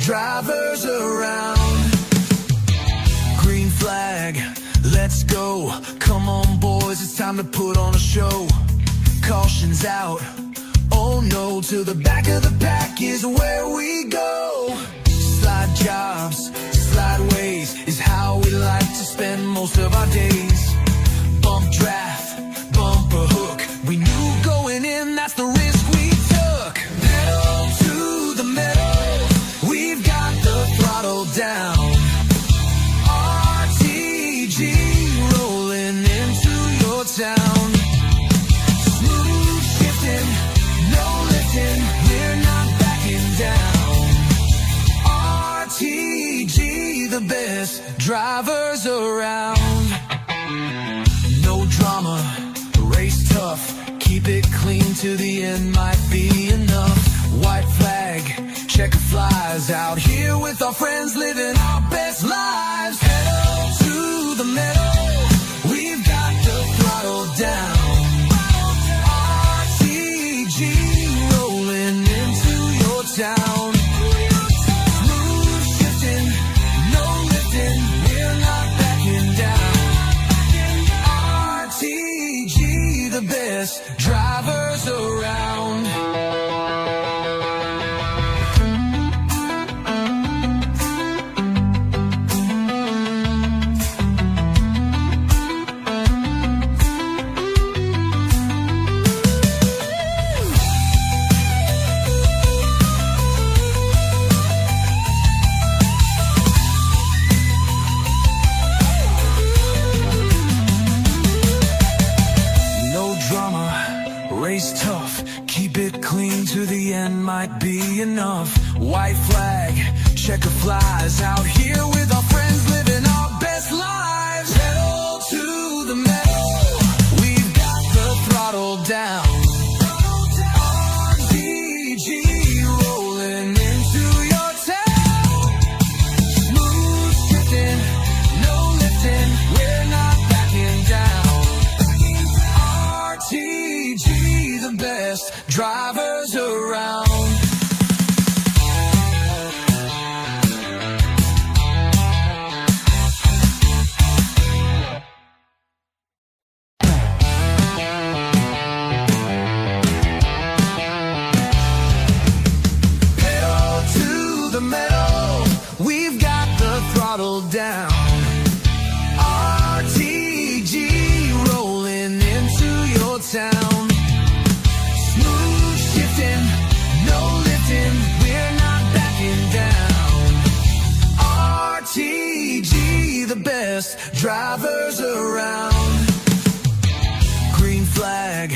drivers around. Green flag, let's go. Come on boys, it's time to put on a show. Caution's out, oh no, to the back of the pack is where we go. Slide jobs, slide ways is how we like to spend most of our days. Bump draft, bumper hook, we knew going in that's the risk we took. Pedal to the metal, we've got the throttle down. RTG rolling into your town. Smooth shifting, no lifting, we're not backing down. RTG, the best drivers around. No drama, race tough, keep it clean to the end might be enough. White flag, checker flies, out here with our friends living our best lives. Pedal to the metal, we've got the throttle down. RTG rolling into your town. Smooth shifting, no lifting, we're not backing down. RTG, the best drivers around. Race tough, keep it clean to the end might be enough. White flag, checker flies, out here with our friends living our best lives. Pedal to the metal, we've got the throttle down. RTG rolling into your town. Smooth shifting, no lifting, we're not backing down. RTG, the best drivers around. Pedal to the metal, we've got the throttle down. RTG rolling into your town. No lifting, we're not backing down. RTG, the best drivers around. Green flag,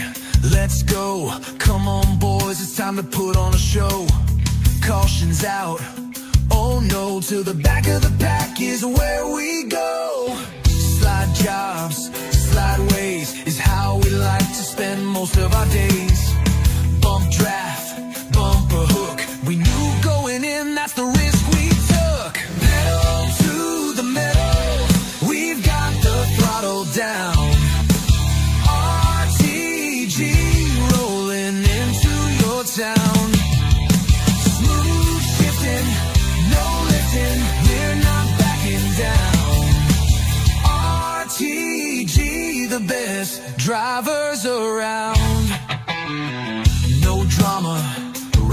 let's go. Come on boys, it's time to put on a show. Caution's out, oh no, to the back of the pack is where we go. Slide jobs, slide ways is how we like to spend most of our days. Bump draft, bumper hook, we knew going in that's the risk we took. Pedal to the metal, we've got the throttle down. RTG rolling into your town. Smooth shifting, no lifting, we're not backing down. RTG, the best drivers around. No drama,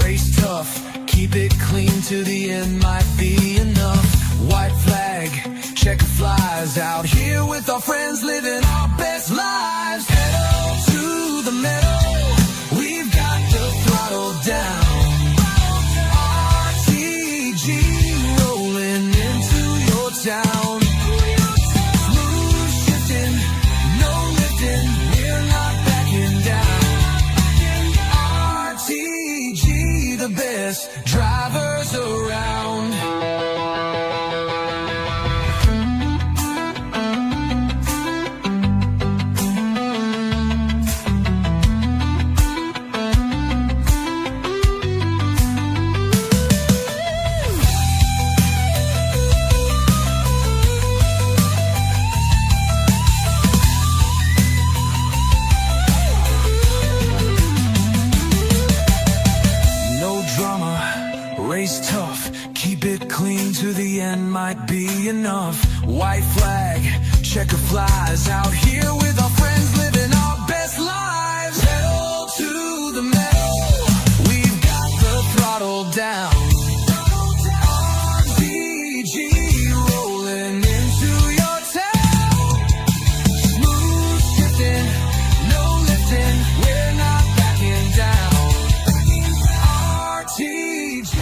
race tough, keep it clean to the end might be enough. White flag, checker flies, out here with our friends living our best lives. Pedal to the metal, we've got the throttle down. RTG rolling into your town. Smooth shifting, no lifting, we're not backing down. RTG, the best drivers around. might be enough. White flag, checker flies, out here with our friends living our best lives. Pedal to the metal, we've got the throttle down. RBG rolling into your town. Smooth shifting, no lifting, we're not backing down. RTG.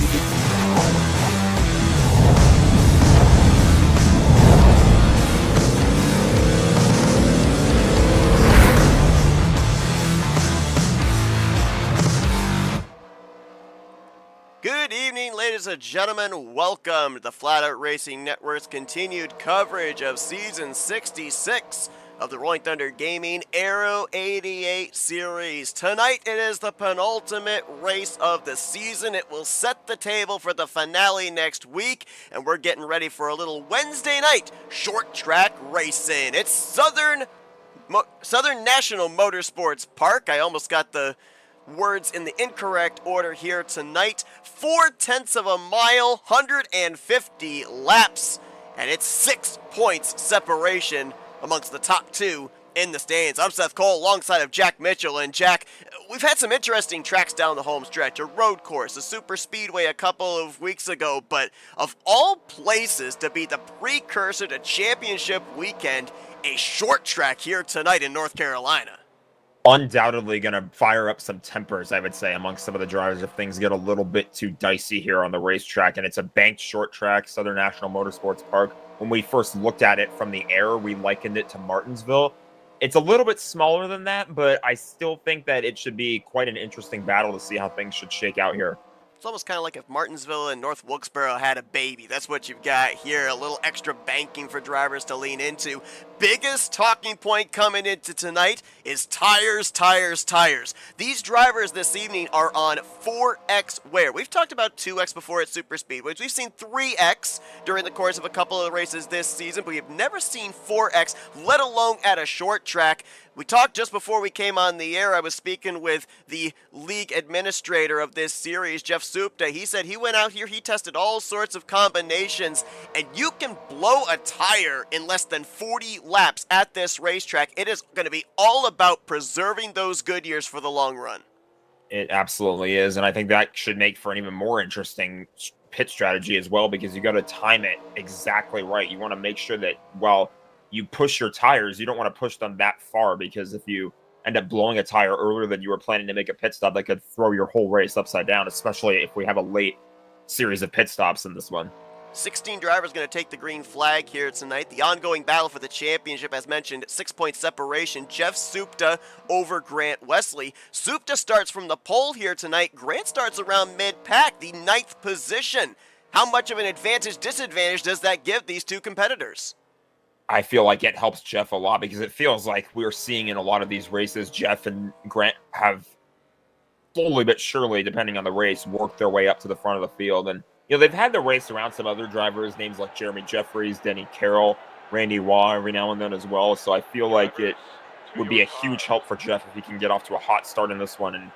Good evening, ladies and gentlemen. Welcome to the Flatout Racing Network's continued coverage of Season 66 of the Rolling Thunder Gaming Aero88 series. Tonight, it is the penultimate race of the season. It will set the table for the finale next week, and we're getting ready for a little Wednesday night short track racing. It's Southern National Motorsports Park. I almost got the words in the incorrect order here tonight. 0.4 of a mile, 150 laps, and it's 6 points separation amongst the top two in the stands. I'm Seth Cole alongside of Jack Mitchell. And Jack, we've had some interesting tracks down the home stretch. A road course, a super speedway a couple of weeks ago, but of all places to be the precursor to championship weekend, a short track here tonight in North Carolina. Undoubtedly going to fire up some tempers, I would say, amongst some of the drivers if things get a little bit too dicey here on the racetrack. And it's a banked short track, Southern National Motorsports Park. When we first looked at it from the air, we likened it to Martinsville. It's a little bit smaller than that, but I still think that it should be quite an interesting battle to see how things should shake out here. It's almost kind of like if Martinsville and North Wilkesboro had a baby. That's what you've got here, a little extra banking for drivers to lean into. Biggest talking point coming into tonight is tires, tires, tires. These drivers this evening are on 4X wear. We've talked about 2X before at Super Speedways. We've seen 3X during the course of a couple of races this season, but we've never seen 4X, let alone at a short track. We talked just before we came on the air. I was speaking with the league administrator of this series, Jeff Supta. He said he went out here, he tested all sorts of combinations, and you can blow a tire in less than 40 laps at this racetrack. It is going to be all about preserving those good years for the long run. It absolutely is, and I think that should make for an even more interesting pit strategy as well, because you got to time it exactly right. You want to make sure that while you push your tires, you don't want to push them that far, because if you end up blowing a tire earlier than you were planning to make a pit stop, that could throw your whole race upside down, especially if we have a late series of pit stops in this one. 16 drivers going to take the green flag here tonight. The ongoing battle for the championship, as mentioned, 6 point separation. Jeff Supta over Grant Wesley. Supta starts from the pole here tonight. Grant starts around mid-pack, the 9th position. How much of an advantage, disadvantage does that give these two competitors? I feel like it helps Jeff a lot, because it feels like we're seeing in a lot of these races, Jeff and Grant have slowly but surely, depending on the race, worked their way up to the front of the field. And, you know, they've had to race around some other drivers, names like Jeremy Jeffries, Denny Carroll, Randy Waugh every now and then as well. So I feel like it would be a huge help for Jeff if he can get off to a hot start in this one and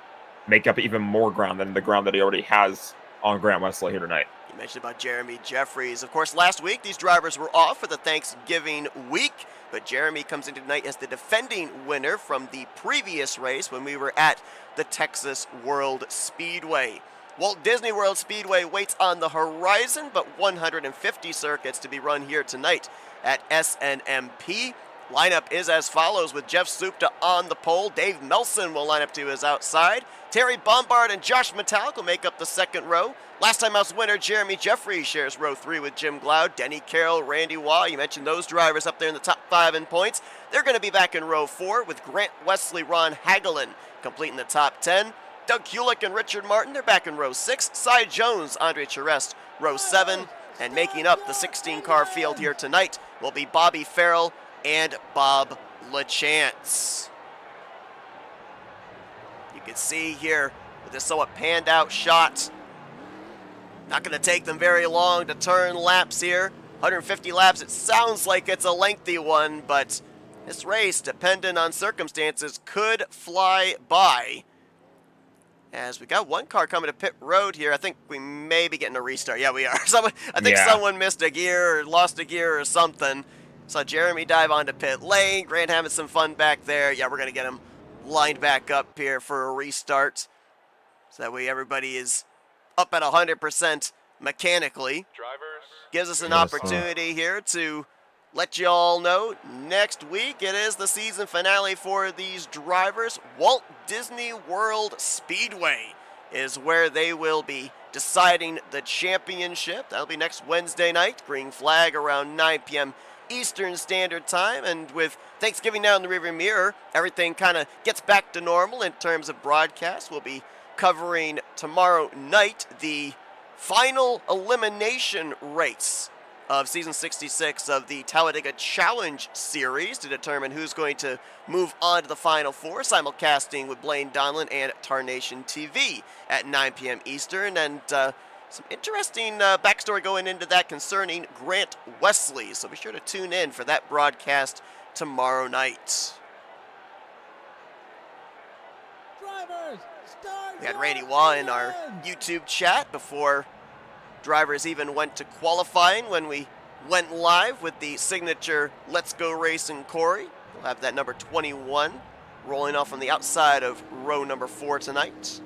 make up even more ground than the ground that he already has on Grant Wesley here tonight. You mentioned about Jeremy Jeffries. Of course, last week these drivers were off for the Thanksgiving week, but Jeremy comes into tonight as the defending winner from the previous race when we were at the Texas World Speedway. Walt Disney World Speedway waits on the horizon, but 150 circuits to be run here tonight at SNMP. Lineup is as follows, with Jeff Supta on the pole. Dave Melson will line up to his outside. Terry Bombard and Josh Metallic will make up the second row. Last time house winner Jeremy Jeffries shares row 3 with Jim Glaude. Denny Carroll, Randy Waugh, you mentioned those drivers up there in the top 5 in points. They're going to be back in row 4 with Grant Wesley, Ron Hagelin completing the top 10. Doug Kulik and Richard Martin, they're back in row 6. Cy Jones, Andre Charest, row 7. And making up the 16-car field here tonight will be Bobby Farrell and Bob LaChance. You can see here with this somewhat panned out shot, not going to take them very long to turn laps here. 150 laps, it sounds like it's a lengthy one, but this race, dependent on circumstances, could fly by. As we got one car coming to pit road here. I think we may be getting a restart. Yeah, we are. I think Yeah. someone missed a gear or lost a gear or something. Saw Jeremy dive onto pit lane. Grant having some fun back there. Yeah, we're going to get him lined back up here for a restart. So that way everybody is up at 100% mechanically. Gives us an opportunity here to let you all know next week it is the season finale for these drivers. Walt Disney World Speedway is where they will be deciding the championship. That'll be next Wednesday night. Green flag around 9 p.m. Eastern Standard Time. And with Thanksgiving now in the rearview mirror, everything kind of gets back to normal in terms of broadcast. We'll be covering tomorrow night the final elimination race of Season 66 of the Talladega Challenge Series to determine who's going to move on to the Final Four, simulcasting with Blaine Donlin and Tarnation TV at 9 p.m. Eastern. And some interesting backstory going into that concerning Grant Wesley, so be sure to tune in for that broadcast tomorrow night. We had Randy Waugh in our YouTube chat before drivers even went to qualifying when we went live with the signature Let's Go Racing Corey. We'll have that number 21 rolling off on the outside of row number 4 tonight.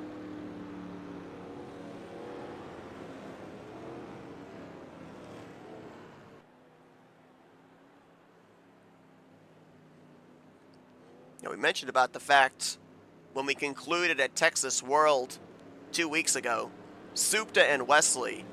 Now, we mentioned about the fact when we concluded at Texas World 2 weeks ago, Supta and Wesley,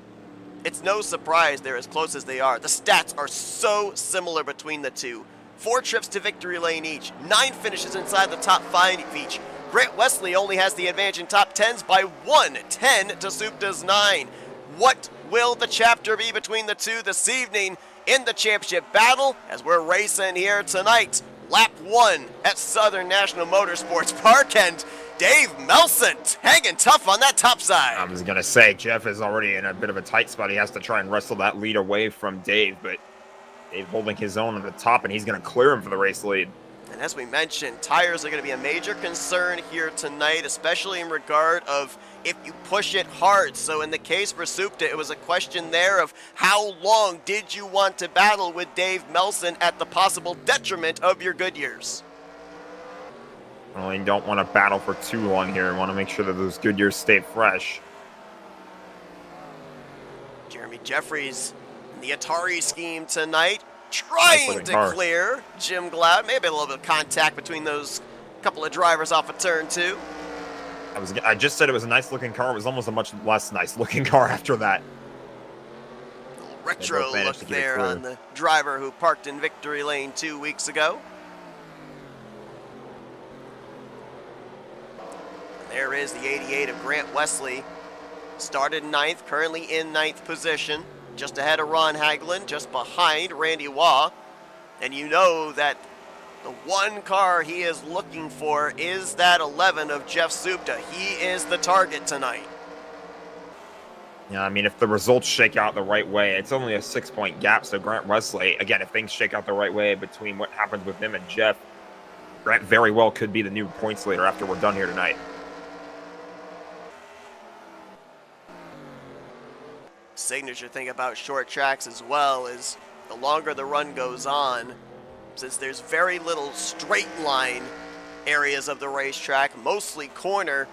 it's no surprise they're as close as they are. The stats are so similar between the two. 4 trips to victory lane each, 9 finishes inside the top 5 each. Grant Wesley only has the advantage in top 10s by 1, 10 to Supta's 9. What will the chapter be between the two this evening in the championship battle as we're racing here tonight? Lap 1 at Southern National Motorsports Park, and Dave Melson hanging tough on that top side. I was going to say, Jeff is already in a bit of a tight spot. He has to try and wrestle that lead away from Dave, but Dave holding his own at the top, and he's going to clear him for the race lead. And as we mentioned, tires are going to be a major concern here tonight, especially in regard of if you push it hard. So in the case for Supta, it was a question there of how long did you want to battle with Dave Melson at the possible detriment of your Goodyears? Well, you don't want to battle for too long here. You want to make sure that those Goodyears stay fresh. Jeremy Jeffries in the Atari scheme tonight, trying to clear Jim Gloud. Maybe a little bit of contact between those couple of drivers off of turn 2. I just said it was a nice looking car. It was almost a much less nice looking car after that. A little retro look there on the driver who parked in victory lane 2 weeks ago. There is the 88 of Grant Wesley. Started 9th, currently in 9th position. Just ahead of Ron Hagelin, just behind Randy Waugh. And you know that the one car he is looking for is that 11 of Jeff Supta. He is the target tonight. Yeah, I mean, if the results shake out the right way, it's only a 6-point gap. So Grant Wesley, again, if things shake out the right way between what happens with him and Jeff, Grant very well could be the new points leader after we're done here tonight. Signature thing about short tracks as well is the longer the run goes on, since there's very little straight line areas of the racetrack, mostly corner,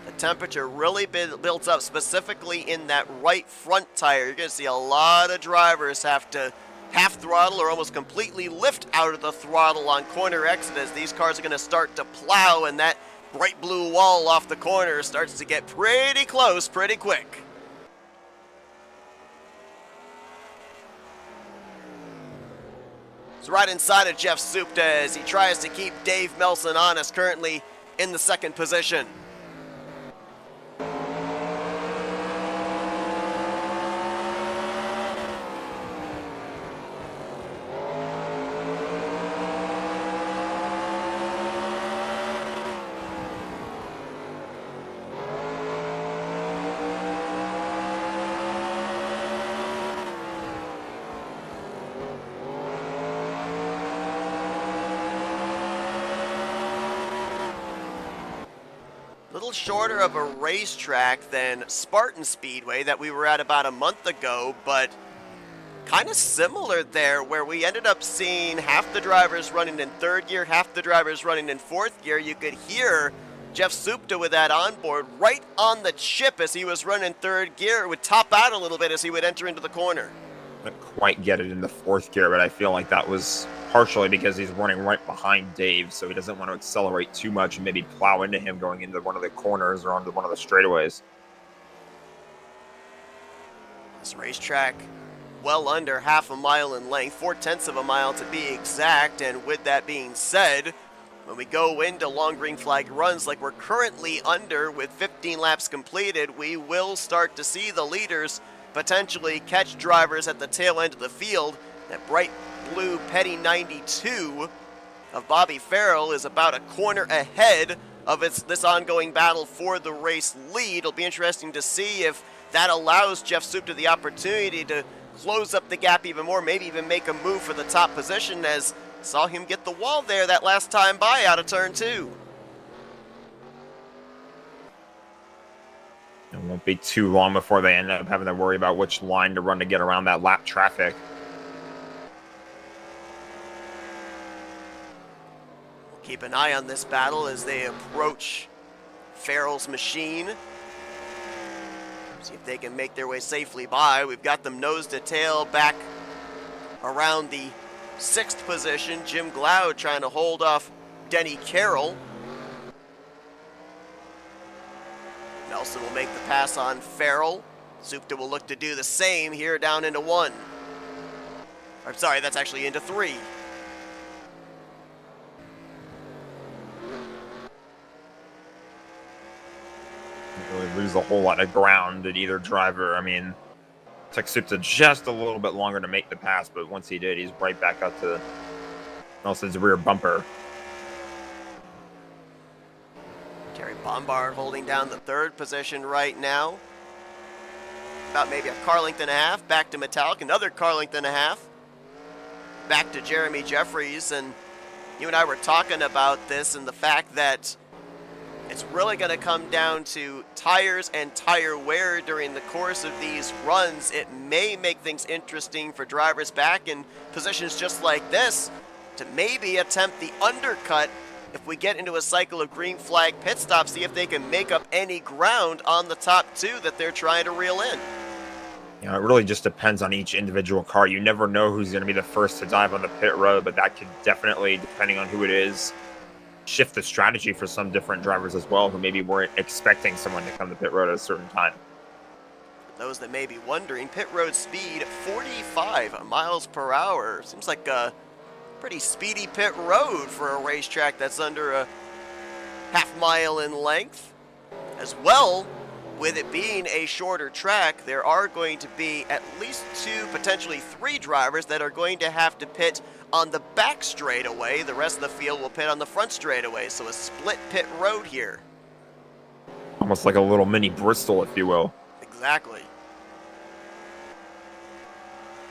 the temperature really builds up specifically in that right front tire. You're going to see a lot of drivers have to half throttle or almost completely lift out of the throttle on corner exit as these cars are going to start to plow, and that bright blue wall off the corner starts to get pretty close pretty quick. It's right inside of Jeff Supta as he tries to keep Dave Melson honest, currently in the 2nd position. little shorter of a racetrack than Spartan Speedway that we were at about a month ago, but kind of similar there, where we ended up seeing half the drivers running in third gear, half the drivers running in fourth gear. You could hear Jeff Supta with that onboard right on the chip as he was running third gear. It would top out a little bit as he would enter into the corner. Couldn't quite get it in the fourth gear, but I feel like that was partially because he's running right behind Dave, so he doesn't want to accelerate too much and maybe plow into him going into one of the corners or onto one of the straightaways. This racetrack well under half a mile in length, 4/10 of a mile to be exact, and with that being said, when we go into long green flag runs like we're currently under with 15 laps completed, we will start to see the leaders potentially catch drivers at the tail end of the field. That bright blue Petty 92 of Bobby Farrell is about a corner ahead of this ongoing battle for the race lead. It'll be interesting to see if that allows Jeff Supta the opportunity to close up the gap even more, maybe even make a move for the top position, as saw him get the wall there that last time by out of turn 2. It won't be too long before they end up having to worry about which line to run to get around that lap traffic. We'll keep an eye on this battle as they approach Farrell's machine. See if they can make their way safely by. We've got them nose to tail back around the 6th position. Jim Glaude trying to hold off Denny Carroll. Nelson will make the pass on Farrell. Supta will look to do the same here down into 1. I'm sorry, that's actually into 3. Really lose a whole lot of ground at either driver. I mean, it took Supta just a little bit longer to make the pass, but once he did, he's right back up to Nelson's rear bumper. Terry Bombard holding down the 3rd position right now. About maybe a car length and a half. Back to Metallic, another car length and a half. Back to Jeremy Jeffries, and you and I were talking about this and the fact that it's really going to come down to tires and tire wear during the course of these runs. It may make things interesting for drivers back in positions just like this to maybe attempt the undercut if we get into a cycle of green flag pit stops, see if they can make up any ground on the top 2 that they're trying to reel in. You know, it really just depends on each individual car. You never know who's going to be the first to dive on the pit road, but that could definitely, depending on who it is, shift the strategy for some different drivers as well who maybe weren't expecting someone to come to pit road at a certain time. For those that may be wondering, pit road speed 45 miles per hour. Seems like a pretty speedy pit road for a racetrack that's under a half mile in length. As well, with it being a shorter track, there are going to be at least 2, potentially 3 drivers that are going to have to pit on the back straightaway. The rest of the field will pit on the front straightaway, so a split pit road here. Almost like a little mini Bristol, if you will. Exactly.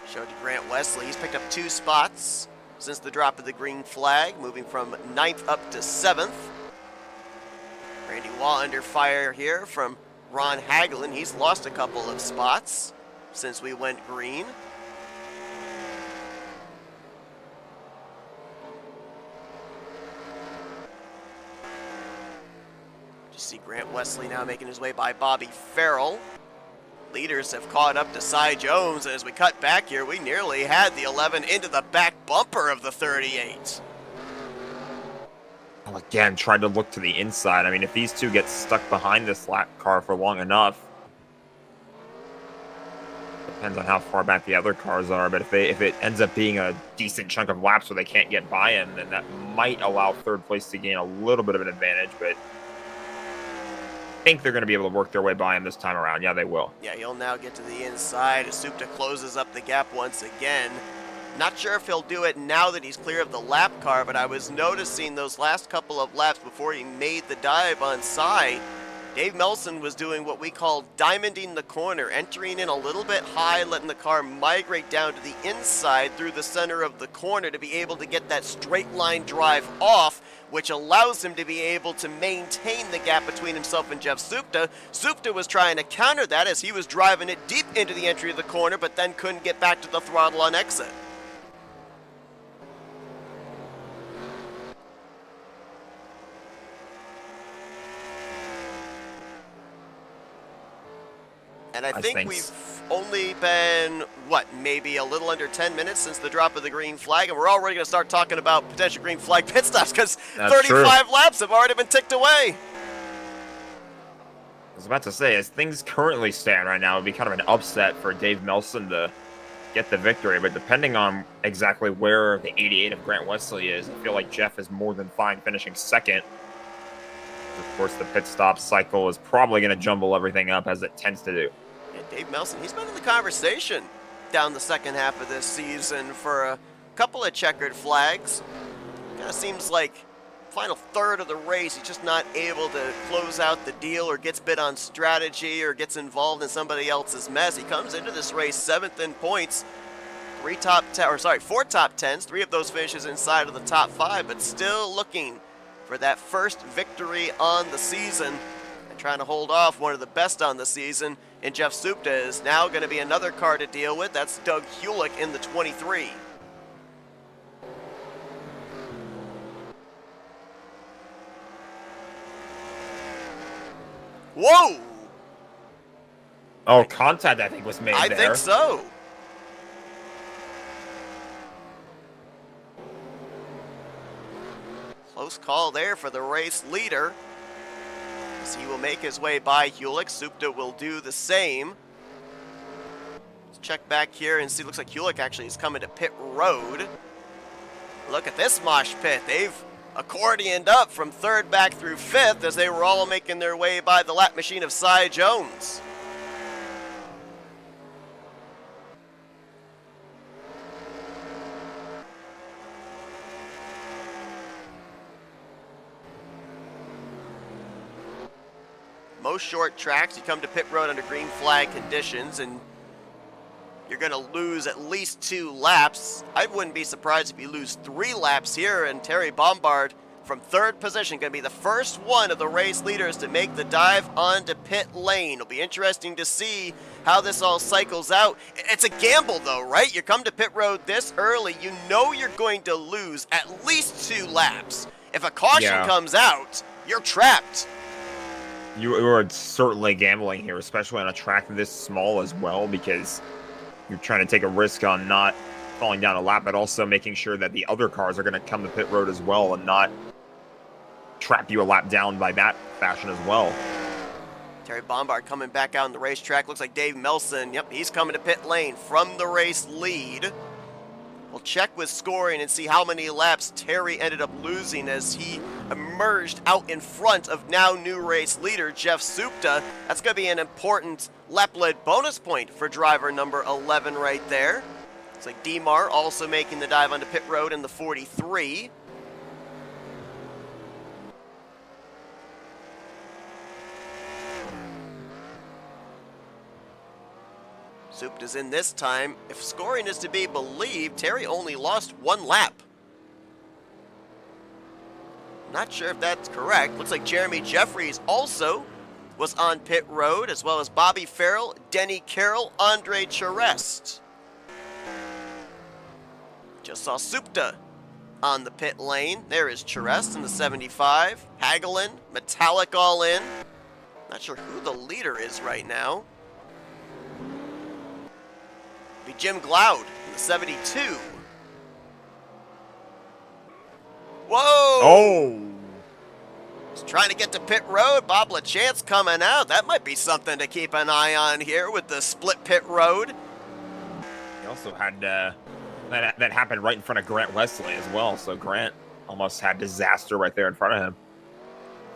Showed to Grant Wesley. He's picked up 2 spots since the drop of the green flag, moving from 9th up to 7th. Randy Waugh under fire here from Ron Hagelin. He's lost a couple of spots since we went green. Just see Grant Wesley now making his way by Bobby Farrell. Leaders have caught up to Cy Jones, and as we cut back here, we nearly had the 11 into the back bumper of the 38. Well, again, tried to look to the inside. I mean, if these 2 get stuck behind this lap car for long enough, depends on how far back the other cars are, but if it ends up being a decent chunk of laps where they can't get by him, then that might allow 3rd place to gain a little bit of an advantage, but I think they're going to be able to work their way by him this time around. Yeah, they will. Yeah, he'll now get to the inside as Supta closes up the gap once again. Not sure if he'll do it now that he's clear of the lap car, but I was noticing those last couple of laps before he made the dive on Cy, Dave Melson was doing what we call diamonding the corner, entering in a little bit high, letting the car migrate down to the inside through the center of the corner to be able to get that straight line drive off which allows him to be able to maintain the gap between himself and Jeff Supta. Supta was trying to counter that as he was driving it deep into the entry of the corner, but then couldn't get back to the throttle on exit. And I think we've only been, maybe a little under 10 minutes since the drop of the green flag, and we're already going to start talking about potential green flag pit stops because 35 laps have already been ticked away. I was about to say, as things currently stand right now, it would be kind of an upset for Dave Melson to get the victory, but depending on exactly where the 88 of Grant Wesley is, I feel like Jeff is more than fine finishing second. Of course, the pit stop cycle is probably going to jumble everything up as it tends to do. Dave Melson, he's been in the conversation down the second half of this season for a couple of checkered flags. Kind of seems like final third of the race, he's just not able to close out the deal or gets bit on strategy or gets involved in somebody else's mess. He comes into this race 7th in points, 4 top 10s, 3 of those finishes inside of the top 5, but still looking for that first victory on the season. Trying to hold off one of the best on the season, and Jeff Supta is now going to be another car to deal with. That's Doug Hulick in the 23. Whoa! Oh, contact I think was made there. I think so. Close call there for the race leader. He will make his way by Hulick. Supta will do the same. Let's check back here and see. Looks like Hulick actually is coming to pit road. Look at this mosh pit. They've accordioned up from 3rd back through 5th as they were all making their way by the lap machine of Cy Jones. Most short tracks, you come to pit road under green flag conditions, and you're going to lose at least 2 laps. I wouldn't be surprised if you lose 3 laps here, and Terry Bombard from 3rd position going to be the first one of the race leaders to make the dive onto pit lane. It'll be interesting to see how this all cycles out. It's a gamble though, right? You come to pit road this early, you know you're going to lose at least 2 laps. If a caution comes out, you're trapped. You are certainly gambling here, especially on a track this small as well, because you're trying to take a risk on not falling down a lap, but also making sure that the other cars are going to come to pit road as well and not trap you a lap down by that fashion as well. Terry Bombard coming back out on the racetrack. Looks like Dave Melson, yep, he's coming to pit lane from the race lead. We'll check with scoring and see how many laps Terry ended up losing as he emerged out in front of now new race leader Jeff Supta. That's going to be an important lap-led bonus point for driver number 11 right there. Looks like Demar also making the dive onto pit road in the 43. Supta's in this time. If scoring is to be believed, Terry only lost 1 lap. Not sure if that's correct. Looks like Jeremy Jeffries also was on pit road, as well as Bobby Farrell, Denny Carroll, Andre Charest. Just saw Supta on the pit lane. There is Charest in the 75. Hagelin, Metallic all in. Not sure who the leader is right now. Be Jim Glaude in the 72. Whoa! Oh! He's trying to get to pit road. Bob LaChance coming out. That might be something to keep an eye on here with the split pit road. He also had that happened right in front of Grant Wesley as well, so Grant almost had disaster right there in front of him.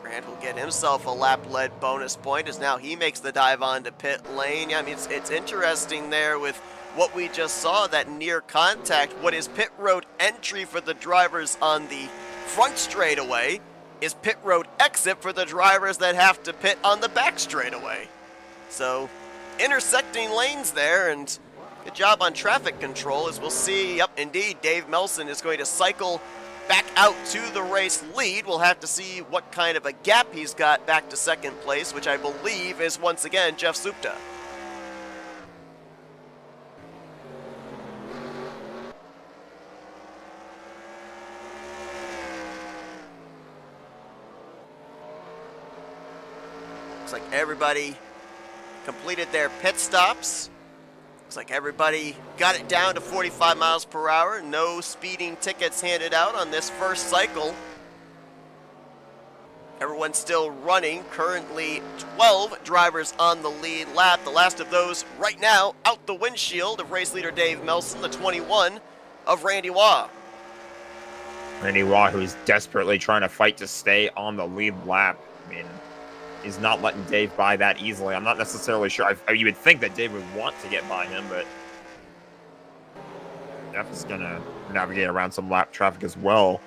Grant will get himself a lap-led bonus point as now he makes the dive onto pit lane. Yeah, I mean, it's interesting there with what we just saw, that near contact. What is pit road entry for the drivers on the front straightaway is pit road exit for the drivers that have to pit on the back straightaway. So intersecting lanes there, and good job on traffic control as we'll see. Yep, indeed, Dave Melson is going to cycle back out to the race lead. We'll have to see what kind of a gap he's got back to second place, which I believe is once again Jeff Supta. Looks like everybody completed their pit stops. Looks like everybody got it down to 45 miles per hour. No speeding tickets handed out on this first cycle. Everyone's still running. Currently 12 drivers on the lead lap. The last of those right now out the windshield of race leader Dave Melson, the 21 of Randy Waugh. Randy Waugh, who's desperately trying to fight to stay on the lead lap. I mean, he's not letting Dave by that easily. I'm not necessarily sure. You would think that Dave would want to get by him, but Jeff is going to navigate around some lap traffic as well.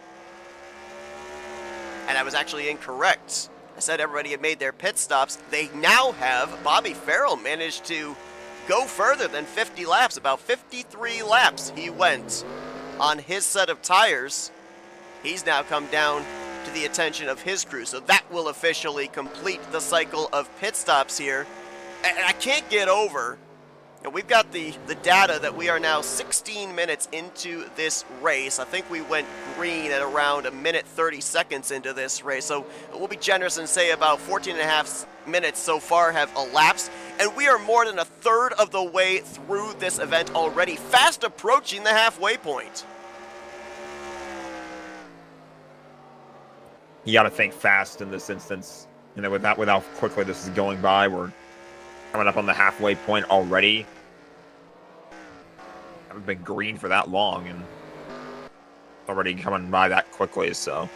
And I was actually incorrect. I said everybody had made their pit stops. They now have. Bobby Farrell managed to go further than 50 laps. About 53 laps he went on his set of tires. He's now come down to the attention of his crew, so that will officially complete the cycle of pit stops here. And I can't get over, and we've got the data that we are now 16 minutes into this race. I think we went green at around 1:30 seconds into this race, so we'll be generous and say about 14 and a half minutes so far have elapsed, and we are more than a third of the way through this event already, fast approaching the halfway point. You got to think fast in this instance. You know, with how quickly this is going by, we're coming up on the halfway point already. Haven't been green for that long, and already coming by that quickly. So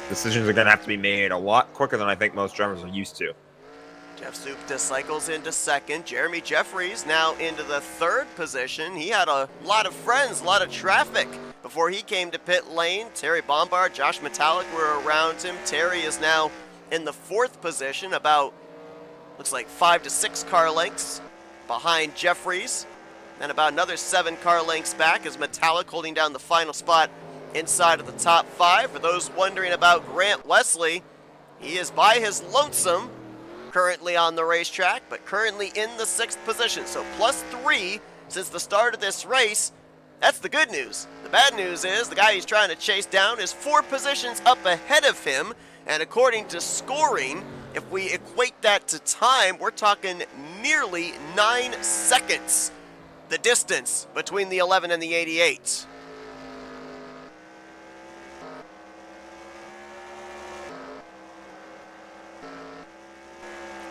decisions are going to have to be made a lot quicker than I think most drivers are used to. Jeff Supta cycles into second. Jeremy Jeffries now into the third position. He had a lot of friends, a lot of traffic before he came to pit lane. Terry Bombard, Josh Metallic were around him. Terry is now in the fourth position, about, looks like 5 to 6 car lengths behind Jeffries. And about another 7 car lengths back is Metallic holding down the final spot inside of the top 5. For those wondering about Grant Wesley, he is by his lonesome currently on the racetrack, but currently in the 6th position. So +3 since the start of this race. That's the good news. The bad news is the guy he's trying to chase down is 4 positions up ahead of him. And according to scoring, if we equate that to time, we're talking nearly 9 seconds, the distance between the 11 and the 88.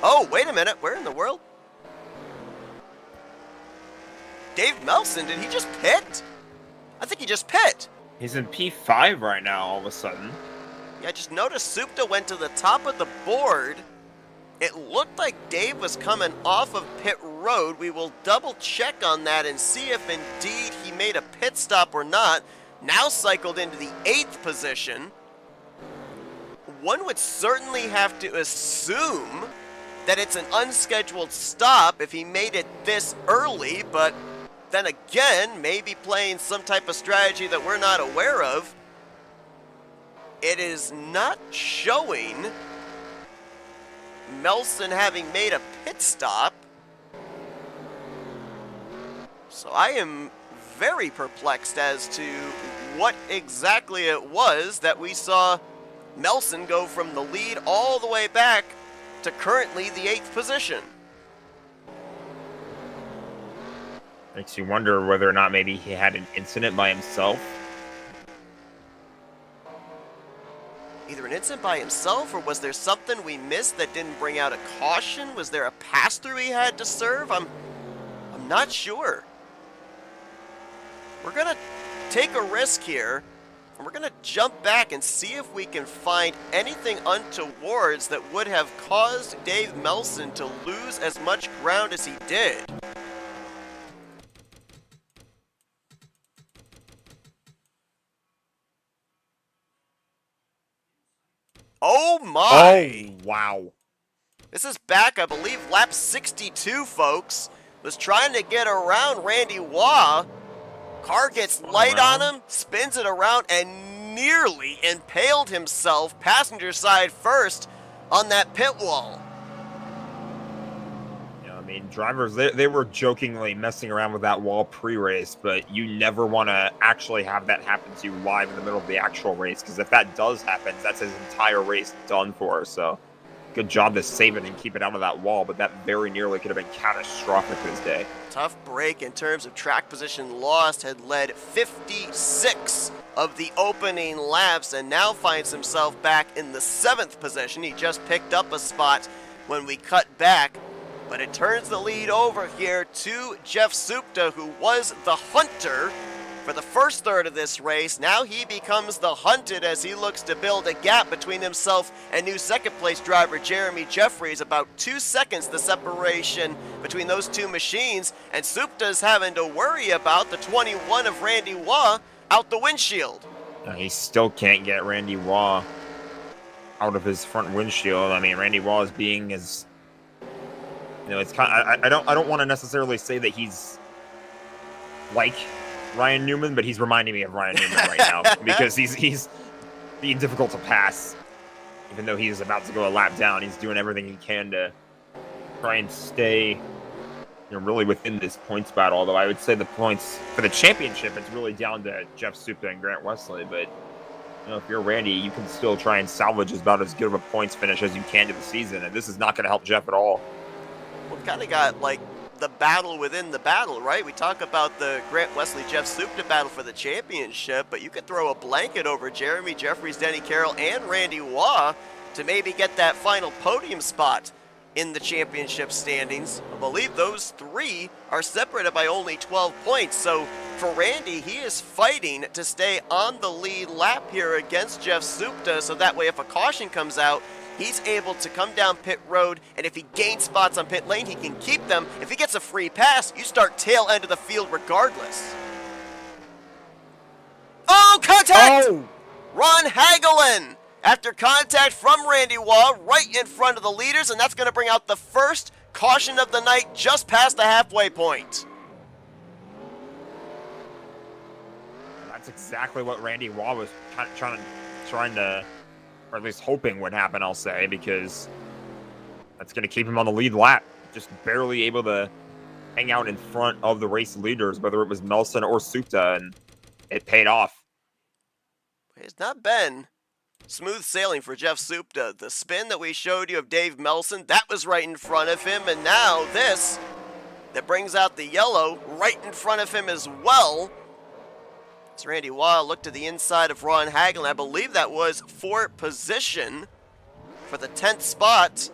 Oh, wait a minute. Where in the world? Dave Melson, did he just pit? I think he just pit. He's in P5 right now all of a sudden. Yeah, I just noticed Supta went to the top of the board. It looked like Dave was coming off of pit road. We will double check on that and see if indeed he made a pit stop or not. Now cycled into the 8th position. One would certainly have to assume that it's an unscheduled stop if he made it this early, but then again, maybe playing some type of strategy that we're not aware of. It is not showing Melson having made a pit stop. So I am very perplexed as to what exactly it was that we saw Melson go from the lead all the way back to currently the 8th position. Makes you wonder whether or not maybe he had an incident by himself. Either an incident by himself, or was there something we missed that didn't bring out a caution? Was there a pass-through he had to serve? I'm not sure. We're gonna take a risk here, and we're gonna jump back and see if we can find anything untowards that would have caused Dave Melson to lose as much ground as he did. Oh my! Oh, wow. This is back, I believe, lap 62, folks. Was trying to get around Randy Waugh. Car gets light on him, spins it around, and nearly impaled himself passenger side first on that pit wall. I mean, drivers, they were jokingly messing around with that wall pre-race, but you never want to actually have that happen to you live in the middle of the actual race, because if that does happen, that's his entire race done for. So good job to save it and keep it out of that wall, but that very nearly could have been catastrophic this day. Tough break in terms of track position lost, had led 56 of the opening laps and now finds himself back in the 7th position. He just picked up a spot when we cut back. But it turns the lead over here to Jeff Supta, who was the hunter for the first third of this race. Now he becomes the hunted as he looks to build a gap between himself and new second-place driver Jeremy Jeffries. About 2 seconds the separation between those two machines, and Supta's having to worry about the 21 of Randy Waugh out the windshield. He still can't get Randy Waugh out of his front windshield. I mean, Randy Waugh is being as... You know, it's kind of, I don't want to necessarily say that he's like Ryan Newman, but he's reminding me of Ryan Newman right now because he's being difficult to pass. Even though he's about to go a lap down, he's doing everything he can to try and stay, really within this points battle. Although I would say the points for the championship, it's really down to Jeff Supta and Grant Wesley. But if you're Randy, you can still try and salvage about as good of a points finish as you can to the season, and this is not going to help Jeff at all. We've kind of got like the battle within the battle, right? We talk about the Grant Wesley Jeff Supta battle for the championship, but you could throw a blanket over Jeremy Jeffries, Denny Carroll, and Randy Waugh to maybe get that final podium spot in the championship standings. I believe those three are separated by only 12 points. So for Randy, he is fighting to stay on the lead lap here against Jeff Supta, so that way if a caution comes out, he's able to come down pit road, and if he gains spots on pit lane, he can keep them. If he gets a free pass, you start tail end of the field regardless. Oh, contact! Oh! Ron Hagelin, after contact from Randy Waugh, right in front of the leaders, and that's going to bring out the first caution of the night just past the halfway point. That's exactly what Randy Waugh was trying to, or at least hoping would happen, I'll say, because that's going to keep him on the lead lap. Just barely able to hang out in front of the race leaders, whether it was Nelson or Supta, and it paid off. It's not been smooth sailing for Jeff Supta. The spin that we showed you of Dave Melson, that was right in front of him, and now this, that brings out the yellow right in front of him as well. As Randy Waugh looked to the inside of Ron Hagelin. I believe that was for position for the 10th spot.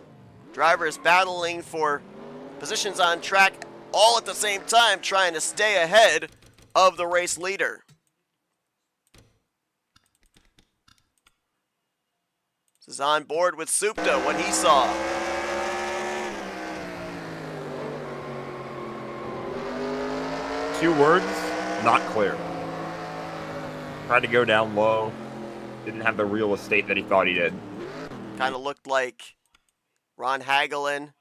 Drivers battling for positions on track all at the same time, trying to stay ahead of the race leader. This is on board with Supta, what he saw. Two words, not clear. Tried to go down low. Didn't have the real estate that he thought he did. Kind of looked like Ron Hagelin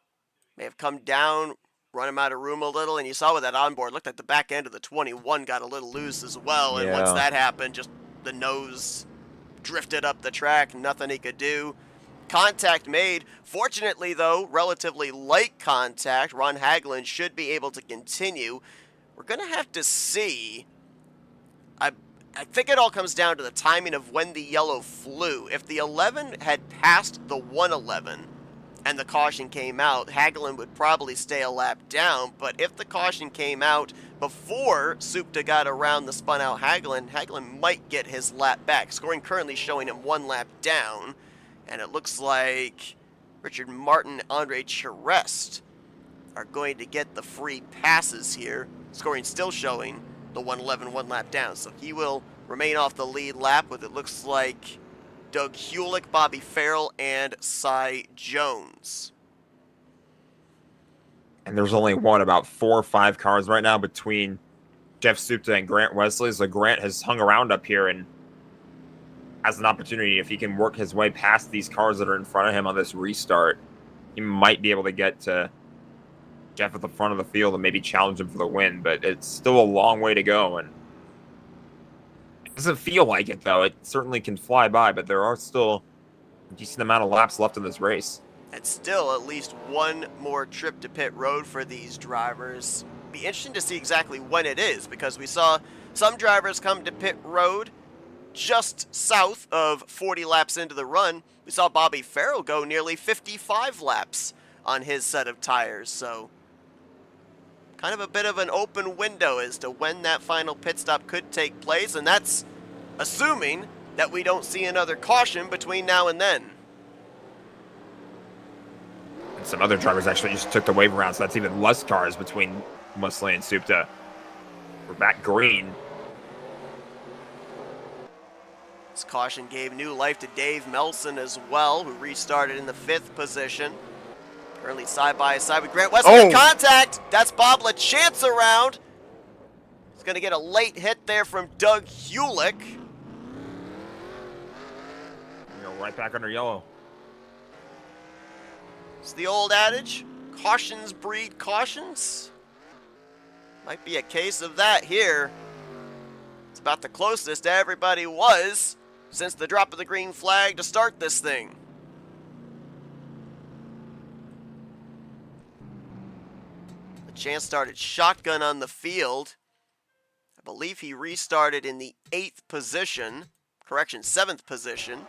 may have come down, run him out of room a little, and you saw with that onboard, looked like the back end of the 21 got a little loose as well, and once that happened, just the nose drifted up the track, nothing he could do. Contact made. Fortunately, though, relatively light contact. Ron Hagelin should be able to continue. We're going to have to see. I think it all comes down to the timing of when the yellow flew. If the 11 had passed the 111 and the caution came out, Hagelin would probably stay a lap down. But if the caution came out before Supta got around the spun out Hagelin, Hagelin might get his lap back. Scoring currently showing him 1 lap down. And it looks like Richard Martin, Andre Charest are going to get the free passes here. Scoring still showing the 111 1 lap down. So he will remain off the lead lap with, it looks like, Doug Hewlick, Bobby Farrell, and Cy Jones. And there's only, about 4 or 5 cars right now between Jeff Supta and Grant Wesley. So Grant has hung around up here and has an opportunity, if he can work his way past these cars that are in front of him on this restart, he might be able to get to Jeff at the front of the field and maybe challenge him for the win, but it's still a long way to go. And Doesn't feel like it, though. It certainly can fly by, but there are still a decent amount of laps left in this race. And still at least one more trip to pit road for these drivers. Be interesting to see exactly when it is, because we saw some drivers come to pit road just south of 40 laps into the run. We saw Bobby Farrell go nearly 55 laps on his set of tires, so kind of a bit of an open window as to when that final pit stop could take place, and that's assuming that we don't see another caution between now and then. And some other drivers actually just took the wave around, so that's even less cars between Wesley and Supta. We're back green. This caution gave new life to Dave Melson as well, who restarted in the 5th position. Currently side by side with Grant Wesley. Oh. Contact! That's Bob LaChance around. He's going to get a late hit there from Doug Hewlick. Right back under yellow. It's the old adage, cautions breed cautions. Might be a case of that here. It's about the closest everybody was since the drop of the green flag to start this thing. The chance started shotgun on the field. I believe he restarted in the 8th position. Correction, 7th position.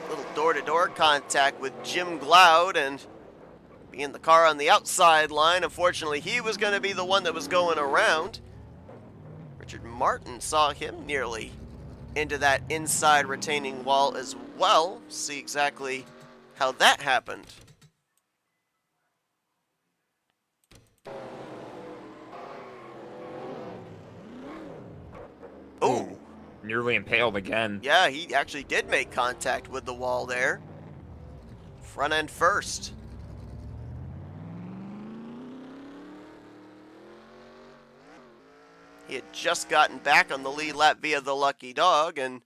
Little door-to-door contact with Jim Glaude, and being the car on the outside line, unfortunately he was going to be the one that was going around. Richard Martin saw him nearly into that inside retaining wall as well. See exactly how that happened. Oh. Nearly impaled again. Yeah, he actually did make contact with the wall there. Front end first. He had just gotten back on the lead lap via the Lucky Dog and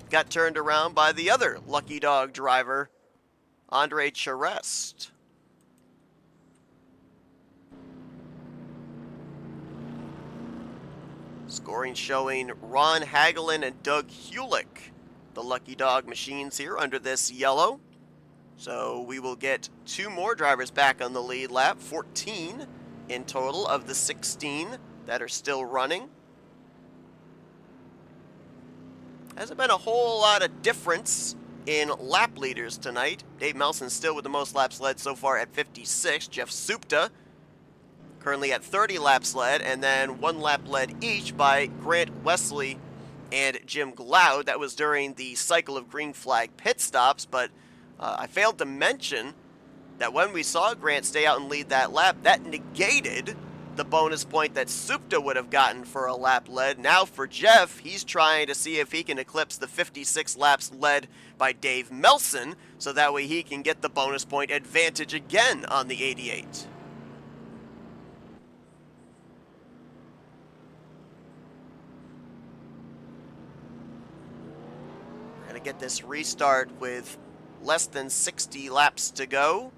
got turned around by the other Lucky Dog driver, Andre Charest. Scoring showing Ron Hagelin and Doug Hewlick, the Lucky Dog machines here under this yellow. So we will get 2 more drivers back on the lead lap, 14 in total of the 16 that are still running. Hasn't been a whole lot of difference in lap leaders tonight. Dave Melson still with the most laps led so far at 56. Jeff Supta currently at 30 laps led, and then 1 lap led each by Grant Wesley and Jim Glaude. That was during the cycle of green flag pit stops, but I failed to mention that when we saw Grant stay out and lead that lap, that negated the bonus point that Supta would have gotten for a lap led. Now for Jeff, he's trying to see if he can eclipse the 56 laps led by Dave Melson, so that way he can get the bonus point advantage again on the 88. Get this restart with less than 60 laps to go.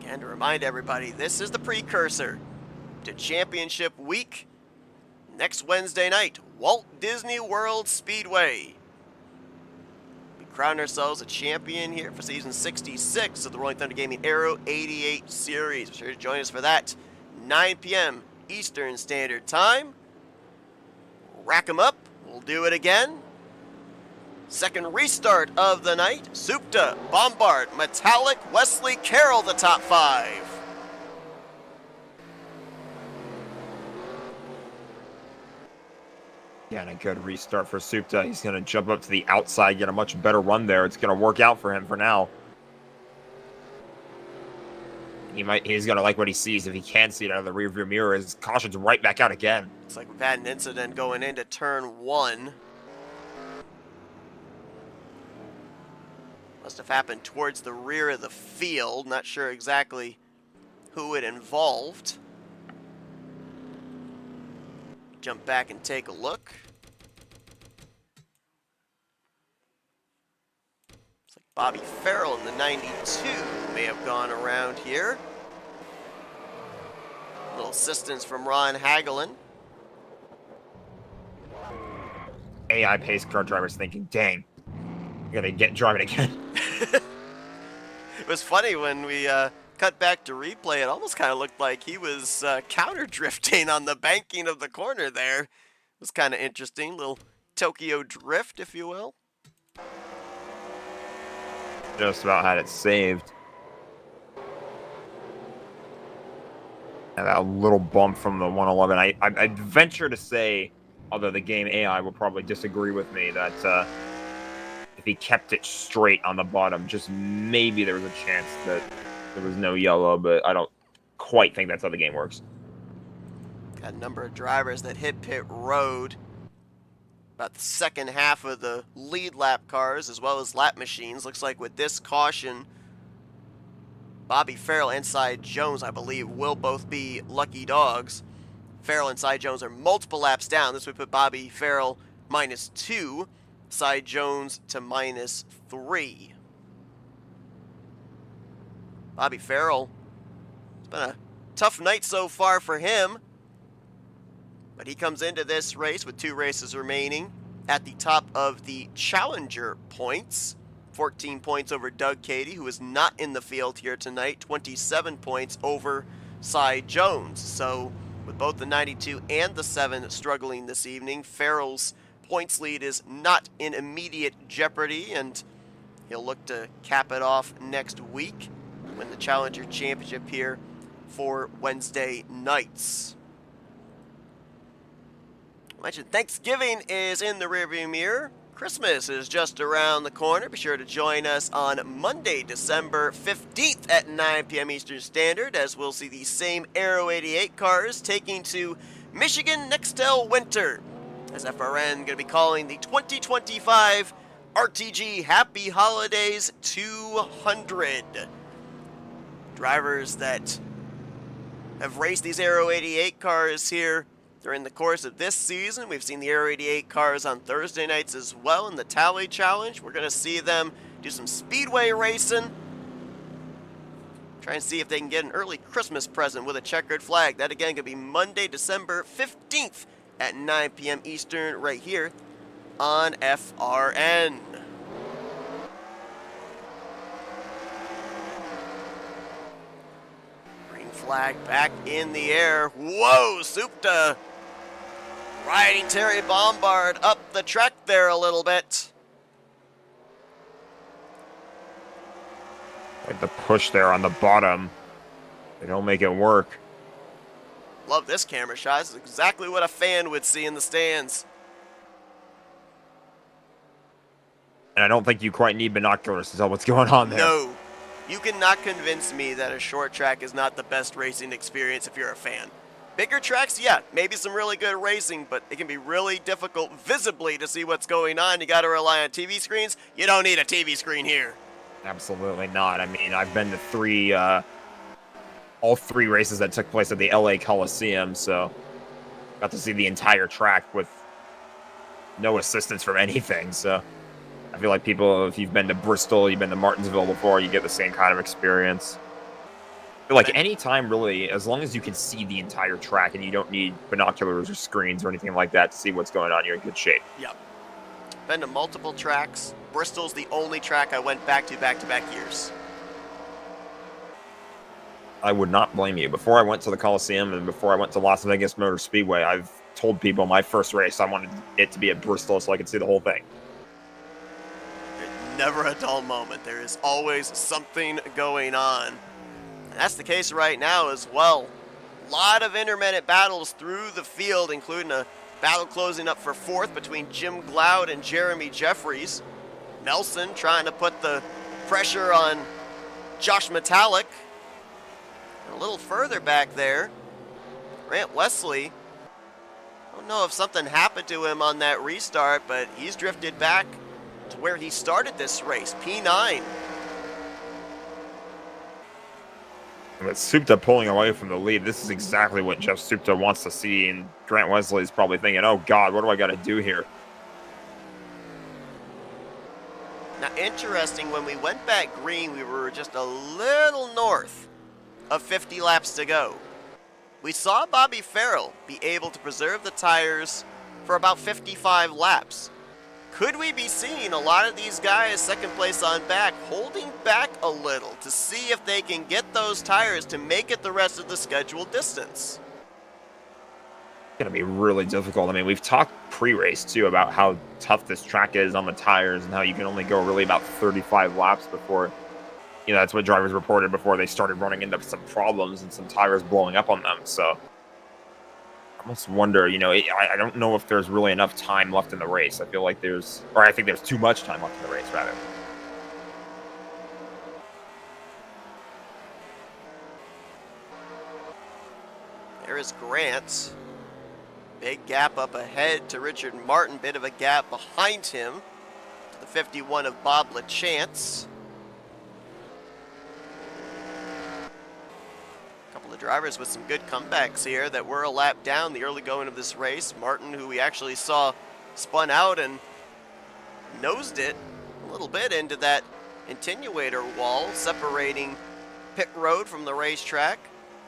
And to remind everybody, this is the precursor to Championship Week next Wednesday night, Walt Disney World Speedway. We crown ourselves a champion here for season 66 of the Rolling Thunder Gaming Aero88 series. Be sure to join us for that, 9 p.m. Eastern Standard Time. Rack 'em up. We'll do it again. Second restart of the night. Supta, Bombard, Metallic, Wesley, Carroll, the top 5. Yeah, and a good restart for Supta. He's going to jump up to the outside, get a much better run there. It's going to work out for him for now. He's going to like what he sees if he can see it out of the rearview mirror. His caution's right back out again. Looks like we've had an incident going into turn 1. Must have happened towards the rear of the field. Not sure exactly who it involved. Jump back and take a look. Looks like Bobby Farrell in the 92 may have gone around here. assistance from Ron Hagelin. AI pace car drivers thinking, dang, I gotta get driving again. It was funny when we cut back to replay. It almost kind of looked like he was counter drifting on the banking of the corner there. It was kind of interesting. Little Tokyo drift, if you will. Just about had it saved. And that little bump from the 111. I'd venture to say, although the game AI will probably disagree with me, that if he kept it straight on the bottom, just maybe there was a chance that there was no yellow, but I don't quite think that's how the game works. Got a number of drivers that hit pit road. About the second half of the lead lap cars, as well as lap machines. Looks like with this caution, Bobby Farrell and Cy Jones, I believe, will both be lucky dogs. Farrell and Cy Jones are multiple laps down. This would put Bobby Farrell -2, Cy Jones to -3. Bobby Farrell, it's been a tough night so far for him, but he comes into this race with 2 races remaining at the top of the Challenger points. 14 points over Doug Cady, who is not in the field here tonight. 27 points over Cy Jones. So with both the 92 and the 7 struggling this evening, Farrell's points lead is not in immediate jeopardy, and he'll look to cap it off next week, win the Challenger Championship here for Wednesday nights. I mentioned Thanksgiving is in the rearview mirror. Christmas is just around the corner. Be sure to join us on Monday, December 15th at 9 p.m. Eastern Standard, as we'll see the same Aero88 cars taking to Michigan Nextel Winter, as FRN going to be calling the 2025 RTG Happy Holidays 200. Drivers that have raced these Aero88 cars here during the course of this season. We've seen the Aero88 cars on Thursday nights as well in the Tally Challenge. We're going to see them do some speedway racing. Try and see if they can get an early Christmas present with a checkered flag. That again could be Monday, December 15th at 9 p.m. Eastern right here on FRN. Green flag back in the air. Whoa, Supta riding Terry Bombard up the track there a little bit. Like the push there on the bottom. They don't make it work. Love this camera shot. This is exactly what a fan would see in the stands. And I don't think you quite need binoculars to tell what's going on there. No. You cannot convince me that a short track is not the best racing experience if you're a fan. Bigger tracks, yeah, maybe some really good racing, but it can be really difficult visibly to see what's going on. You got to rely on TV screens. You don't need a TV screen here. Absolutely not. I mean, I've been to all three races that took place at the LA Coliseum, so got to see the entire track with no assistance from anything. So I feel like people, if you've been to Bristol, you've been to Martinsville before, you get the same kind of experience. I feel like any time, really, as long as you can see the entire track and you don't need binoculars or screens or anything like that to see what's going on, you're in good shape. Yep. Been to multiple tracks. Bristol's the only track I went back to back-to-back years. I would not blame you. Before I went to the Coliseum and before I went to Las Vegas Motor Speedway, I've told people my first race I wanted it to be at Bristol so I could see the whole thing. There's never a dull moment. There is always something going on. And that's the case right now as well. A lot of intermittent battles through the field, including a battle closing up for fourth between Jim Gloud and Jeremy Jeffries. Nelson trying to put the pressure on Josh Metallic. And a little further back there, Grant Wesley. I don't know if something happened to him on that restart, but he's drifted back to where he started this race, P9. With Supta pulling away from the lead, this is exactly what Jeff Supta wants to see, and Grant Wesley's probably thinking, oh God, what do I got to do here? Now, interesting, when we went back green, we were just a little north of 50 laps to go. we saw Bobby Farrell be able to preserve the tires for about 55 laps. Could we be seeing a lot of these guys second place on back holding back a little to see if they can get those tires to make it the rest of the scheduled distance? It's going to be really difficult. I mean, we've talked pre-race too about how tough this track is on the tires and how you can only go really about 35 laps before, you know, that's what drivers reported before they started running into some problems and some tires blowing up on them. So I almost wonder, you know, I don't know if there's really enough time left in the race. I feel like I think there's too much time left in the race, rather. There is Grant. Big gap up ahead to Richard Martin. Bit of a gap behind him to the 51 of Bob LaChance. The drivers with some good comebacks here that were a lap down the early going of this race. Martin, who we actually saw spun out and nosed it a little bit into that attenuator wall separating pit road from the racetrack.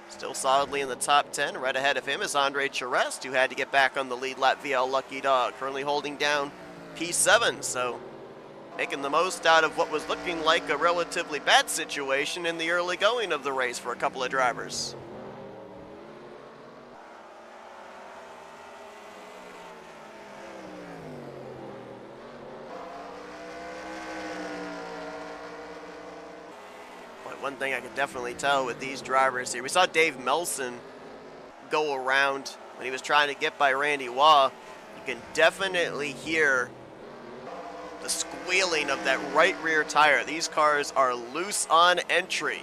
Still solidly in the top 10. Right ahead of him is Andre Charest, who had to get back on the lead lap via Lucky Dog, currently holding down P7. So making the most out of what was looking like a relatively bad situation in the early going of the race for a couple of drivers. But one thing I could definitely tell with these drivers here, we saw Dave Melson go around when he was trying to get by Randy Waugh. You can definitely hear the squealing of that right rear tire. These cars are loose on entry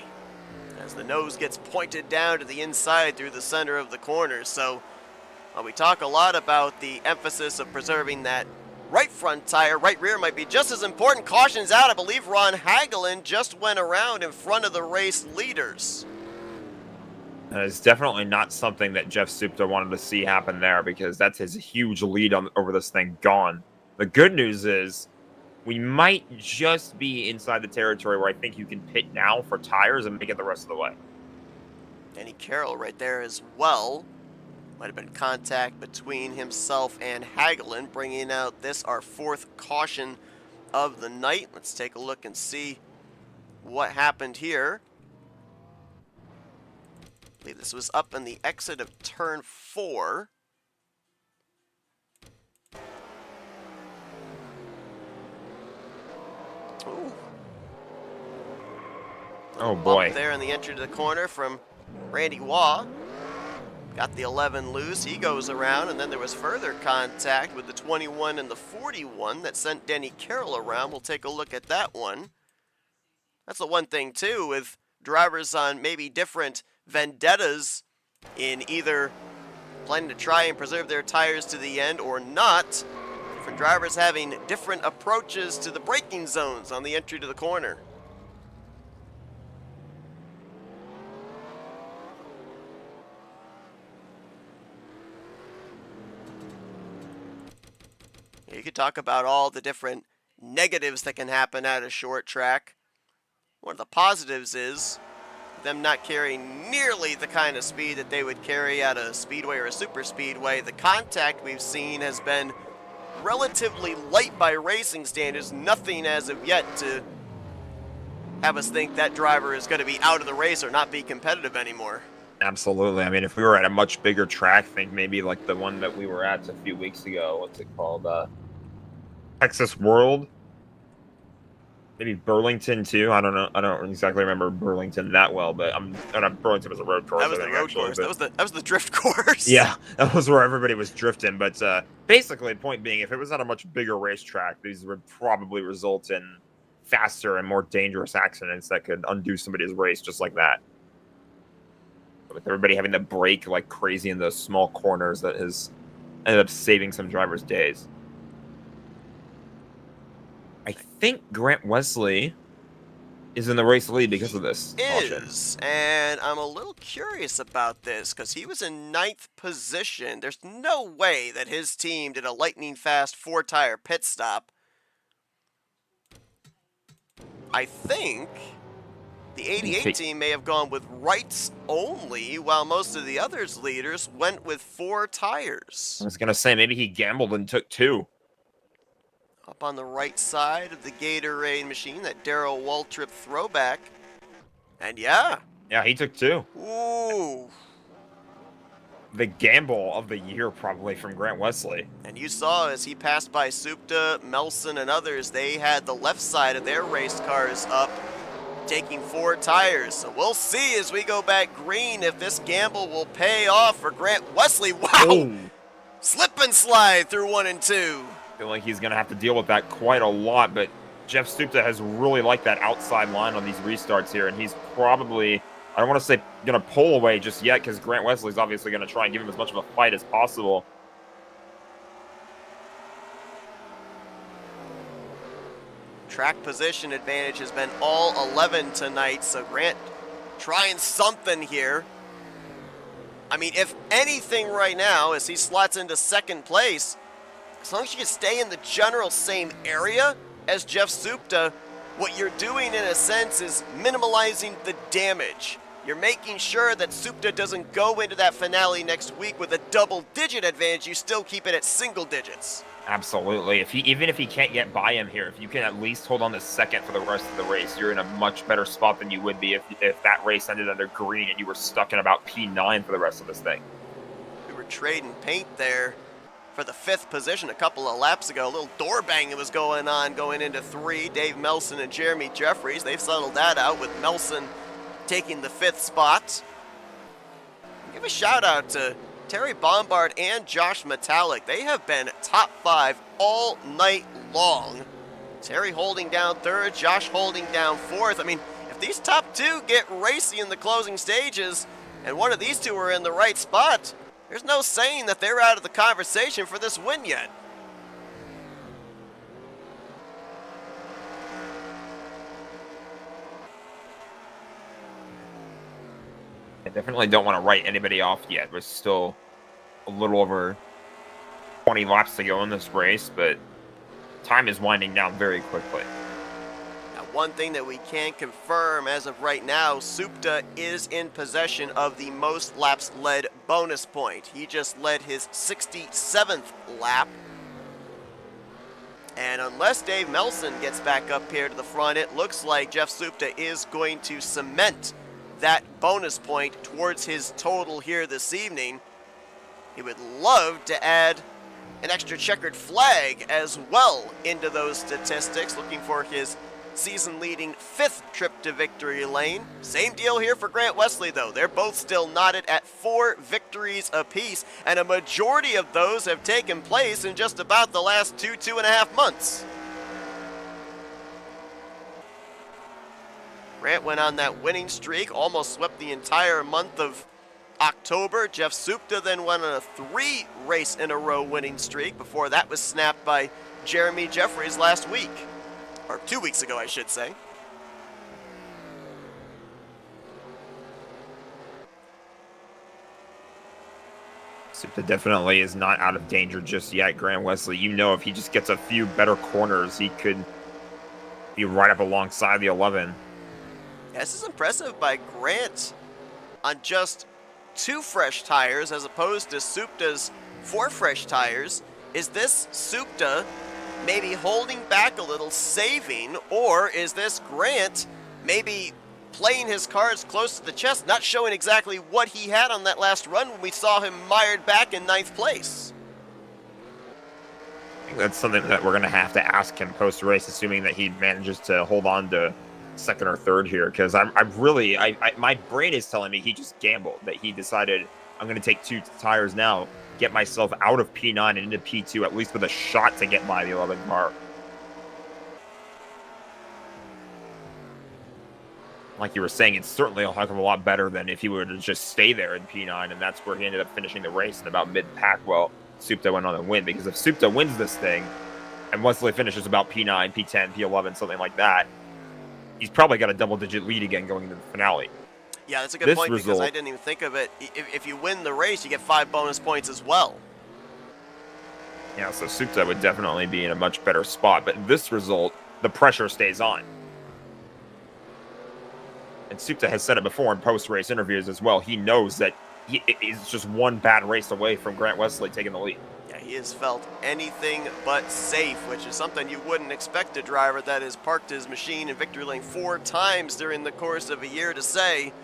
as the nose gets pointed down to the inside through the center of the corner. So while we talk a lot about the emphasis of preserving that right front tire, right rear might be just as important. Caution's out. I believe Ron Hagelin just went around in front of the race leaders. That is definitely not something that Jeff Supta wanted to see happen there, because that's his huge lead over this thing gone. The good news is we might just be inside the territory where I think you can pit now for tires and make it the rest of the way. Danny Carroll right there as well. Might have been contact between himself and Hagelin, bringing out this, our fourth caution of the night. Let's take a look and see what happened here. I believe this was up in the exit of turn 4. Ooh. Oh boy. Up there in the entry to the corner from Randy Waugh. Got the 11 loose. He goes around, and then there was further contact with the 21 and the 41 that sent Denny Carroll around. We'll take a look at that one. That's the one thing, too, with drivers on maybe different vendettas in either planning to try and preserve their tires to the end or not. Different drivers having different approaches to the braking zones on the entry to the corner. You could talk about all the different negatives that can happen at a short track. One of the positives is them not carrying nearly the kind of speed that they would carry at a speedway or a super speedway. The contact we've seen has been relatively light by racing standards. Nothing as of yet to have us think that driver is going to be out of the race or not be competitive anymore. Absolutely. I mean, if we were at a much bigger track, think maybe like the one that we were at a few weeks ago. What's it called? Texas World. Maybe Burlington too. I don't know. I don't exactly remember Burlington that well, but Burlington was a road course. That was the road course. That was the drift course. Yeah, that was where everybody was drifting. But basically, the point being, if it was at a much bigger racetrack, these would probably result in faster and more dangerous accidents that could undo somebody's race just like that. With everybody having to brake like crazy in those small corners, that has ended up saving some drivers' days. I think Grant Wesley is in the race lead because of this caution. And I'm a little curious about this because he was in 9th position. There's no way that his team did a lightning fast 4-tire pit stop. I think The 88 team may have gone with rights only, while most of the others leaders went with 4 tires. I was going to say, maybe he gambled and took 2. Up on the right side of the Gatorade machine, that Darrell Waltrip throwback. And yeah. Yeah, he took 2. Ooh. The gamble of the year, probably, from Grant Wesley. And you saw as he passed by Supta, Melson, and others, they had the left side of their race cars up, taking 4 tires. So we'll see as we go back green if this gamble will pay off for Grant Wesley. Wow! Ooh. Slip and slide through 1 and 2. I feel like he's going to have to deal with that quite a lot, but Jeff Supta has really liked that outside line on these restarts here, and he's probably, I don't want to say going to pull away just yet, because Grant Wesley's obviously going to try and give him as much of a fight as possible. Track position advantage has been all 11 tonight, so Grant trying something here. I mean, if anything right now, as he slots into 2nd place, as long as you can stay in the general same area as Jeff Supta, what you're doing in a sense is minimalizing the damage. You're making sure that Supta doesn't go into that finale next week with a double-digit advantage. You still keep it at single digits. Absolutely. Even if he can't get by him here, if you can at least hold on to 2nd for the rest of the race, you're in a much better spot than you would be if that race ended under green and you were stuck in about P9 for the rest of this thing. We were trading paint there for the 5th position a couple of laps ago. A little door banging was going on going into 3. Dave Melson and Jeremy Jeffries, they've settled that out with Melson taking the 5th spot. Give a shout out to Terry Bombard and Josh Metallic. They have been top 5 all night long. Terry holding down 3rd, Josh holding down 4th. I mean, if these top 2 get racy in the closing stages, and one of these 2 are in the right spot, there's no saying that they're out of the conversation for this win yet. I definitely don't want to write anybody off yet. We're still a little over 20 laps to go in this race, but time is winding down very quickly. Now, one thing that we can confirm as of right now, Supta is in possession of the most laps led bonus point. He just led his 67th lap. And unless Dave Melson gets back up here to the front, it looks like Jeff Supta is going to cement that bonus point towards his total here this evening. He would love to add an extra checkered flag as well into those statistics, looking for his season-leading 5th trip to victory lane. Same deal here for Grant Wesley, though. They're both still knotted at 4 victories apiece, and a majority of those have taken place in just about the last 2.5 months. Grant went on that winning streak, almost swept the entire month of October. Jeff Supta then went on a 3-race-in-a-row winning streak before that was snapped by Jeremy Jeffries last week. Or 2 weeks ago, I should say. Supta definitely is not out of danger just yet, Grant Wesley. You know, if he just gets a few better corners, he could be right up alongside the 11. Yeah, this is impressive by Grant on just 2 fresh tires as opposed to Supta's 4 fresh tires. Is this Supta maybe holding back a little, saving, or is this Grant maybe playing his cards close to the chest, not showing exactly what he had on that last run when we saw him mired back in 9th place? I think that's something that we're going to have to ask him post-race, assuming that he manages to hold on to 2nd or 3rd here, because my brain is telling me he just gambled, that he decided, I'm going to take 2 tires now, get myself out of P9 and into P2, at least with a shot to get by the 11th car. Like you were saying, it's certainly a heck of a lot better than if he were to just stay there in P9, and that's where he ended up finishing the race in about mid-pack. Well, Supta went on a win, because if Supta wins this thing, and Wesley finishes about P9, P10, P11, something like that, he's probably got a double-digit lead again going into the finale. Yeah, that's a good point, because I didn't even think of it. If you win the race, you get 5 bonus points as well. Yeah, so Supta would definitely be in a much better spot. But this result, the pressure stays on. And Supta has said it before in post-race interviews as well. He knows that he's just one bad race away from Grant Wesley taking the lead. Yeah, he has felt anything but safe, which is something you wouldn't expect a driver that has parked his machine in victory lane 4 times during the course of a year to say.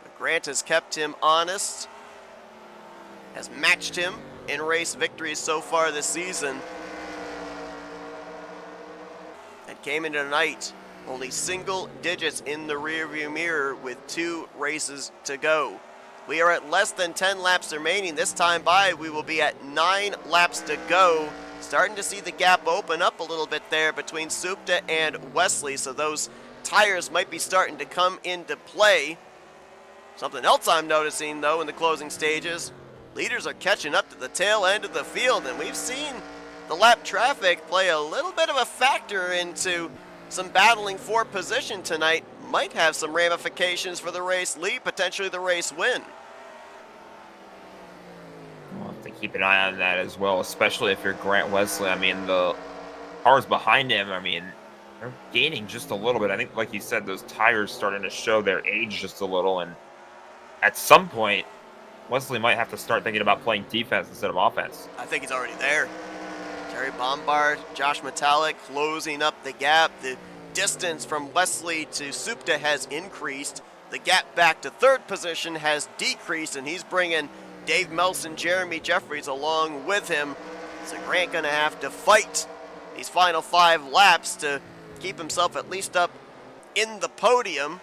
But Grant has kept him honest, has matched him in race victories so far this season, and came into tonight only single digits in the rearview mirror with 2 races to go. We are at less than 10 laps remaining. This time by, we will be at 9 laps to go. Starting to see the gap open up a little bit there between Supta and Wesley, so those tires might be starting to come into play. Something else I'm noticing, though, in the closing stages, leaders are catching up to the tail end of the field, and we've seen the lap traffic play a little bit of a factor into some battling for position tonight. Might have some ramifications for the race lead, potentially the race win. We'll have to keep an eye on that as well, especially if you're Grant Wesley. I mean, the cars behind him, I mean, they're gaining just a little bit. I think, like you said, those tires starting to show their age just a little, and at some point, Wesley might have to start thinking about playing defense instead of offense. I think he's already there. Terry Bombard, Josh Metallic closing up the gap. The distance from Wesley to Supta has increased. The gap back to 3rd position has decreased, and he's bringing Dave Melson, Jeremy Jeffries along with him. So Grant gonna have to fight these final 5 laps to keep himself at least up in the podium.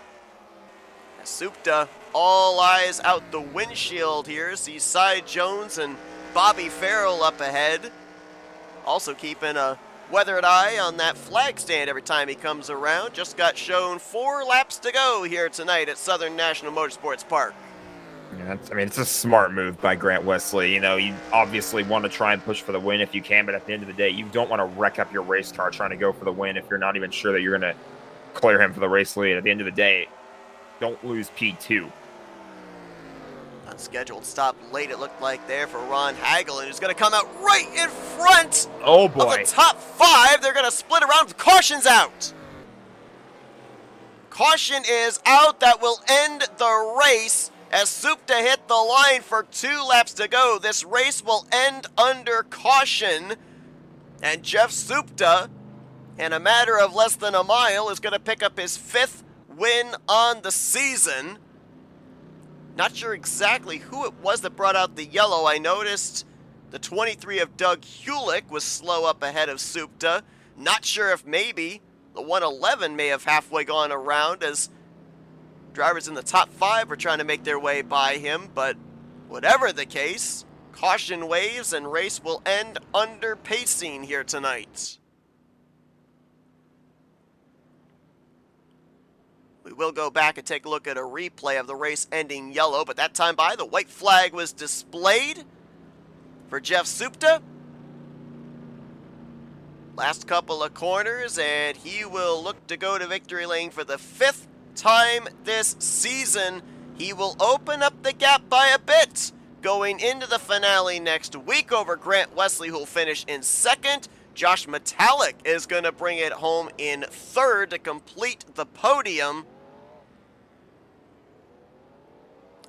As Supta, all eyes out the windshield here. Sees Cy Jones and Bobby Farrell up ahead. Also keeping a weathered eye on that flag stand every time he comes around. Just got shown 4 laps to go here tonight at Southern National Motorsports Park. Yeah, I mean, it's a smart move by Grant Wesley. You know, you obviously want to try and push for the win if you can, but at the end of the day, you don't want to wreck up your race car trying to go for the win if you're not even sure that you're going to clear him for the race lead. At the end of the day, don't lose P2. Unscheduled stop late, it looked like there for Ron Hagelin, who's going to come out right in front Oh of boy. the top 5. They're going to split around. Caution's out. Caution is out. That will end the race as Supta hit the line for 2 laps to go. This race will end under caution, and Jeff Supta, in a matter of less than a mile, is going to pick up his 5th win on the season. Not sure exactly who it was that brought out the yellow. I noticed the 23 of Doug Hulick was slow up ahead of Supta. Not sure if maybe the 111 may have halfway gone around as drivers in the top 5 were trying to make their way by him. But whatever the case, caution waves and race will end under pacing here tonight. We will go back and take a look at a replay of the race ending yellow, but that time by, the white flag was displayed for Jeff Supta. Last couple of corners, and he will look to go to victory lane for the 5th time this season. He will open up the gap by a bit going into the finale next week over Grant Wesley, who will finish in 2nd. Josh Metallic is going to bring it home in 3rd to complete the podium.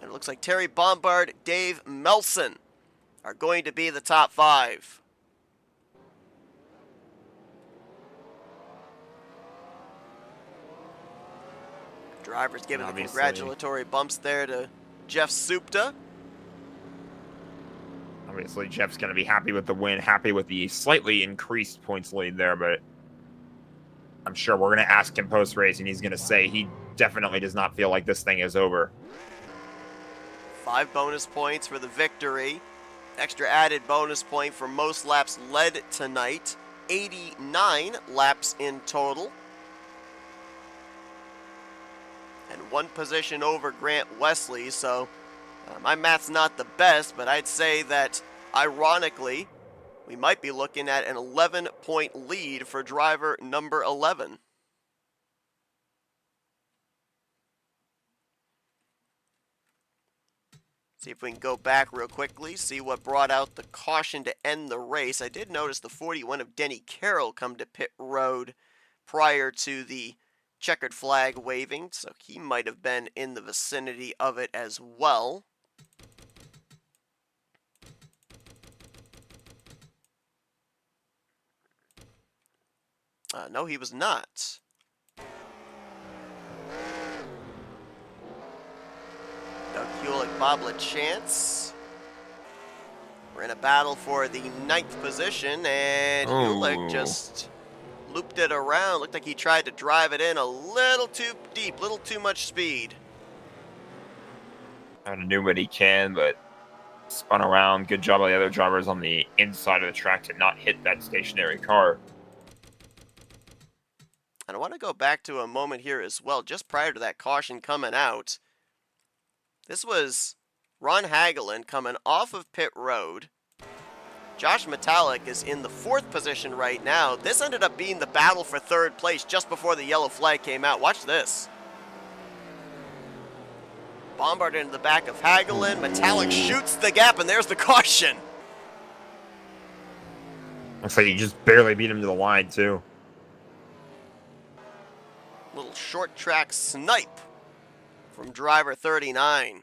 And it looks like Terry Bombard, Dave Melson are going to be the top 5. Drivers giving the congratulatory bumps there to Jeff Supta. Obviously, Jeff's going to be happy with the win, happy with the slightly increased points lead there, but I'm sure we're going to ask him post-race, and he's going to say he definitely does not feel like this thing is over. 5 bonus points for the victory. Extra added bonus point for most laps led tonight. 89 laps in total. And 1 position over Grant Wesley, so my math's not the best, but I'd say that, ironically, we might be looking at an 11-point lead for driver number 11. See if we can go back real quickly, see what brought out the caution to end the race. I did notice the 41 of Denny Carroll come to pit road prior to the checkered flag waving, so he might have been in the vicinity of it as well. No, he was not. Doug Hewlett, Bob LaChance. We're in a battle for the 9th position, and Hewlett just looped it around. Looked like he tried to drive it in a little too deep, little too much speed. Kind of do what he can, but spun around. Good job by the other drivers on the inside of the track to not hit that stationary car. And I want to go back to a moment here as well, just prior to that caution coming out. This was Ron Hagelin coming off of pit road. Josh Metallic is in the 4th position right now. This ended up being the battle for 3rd place just before the yellow flag came out. Watch this. Bombard into the back of Hagelin. Metallic shoots the gap, and there's the caution. Looks like he just barely beat him to the line, too. Little short track snipe from driver 39.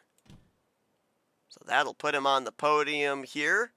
So that'll put him on the podium here.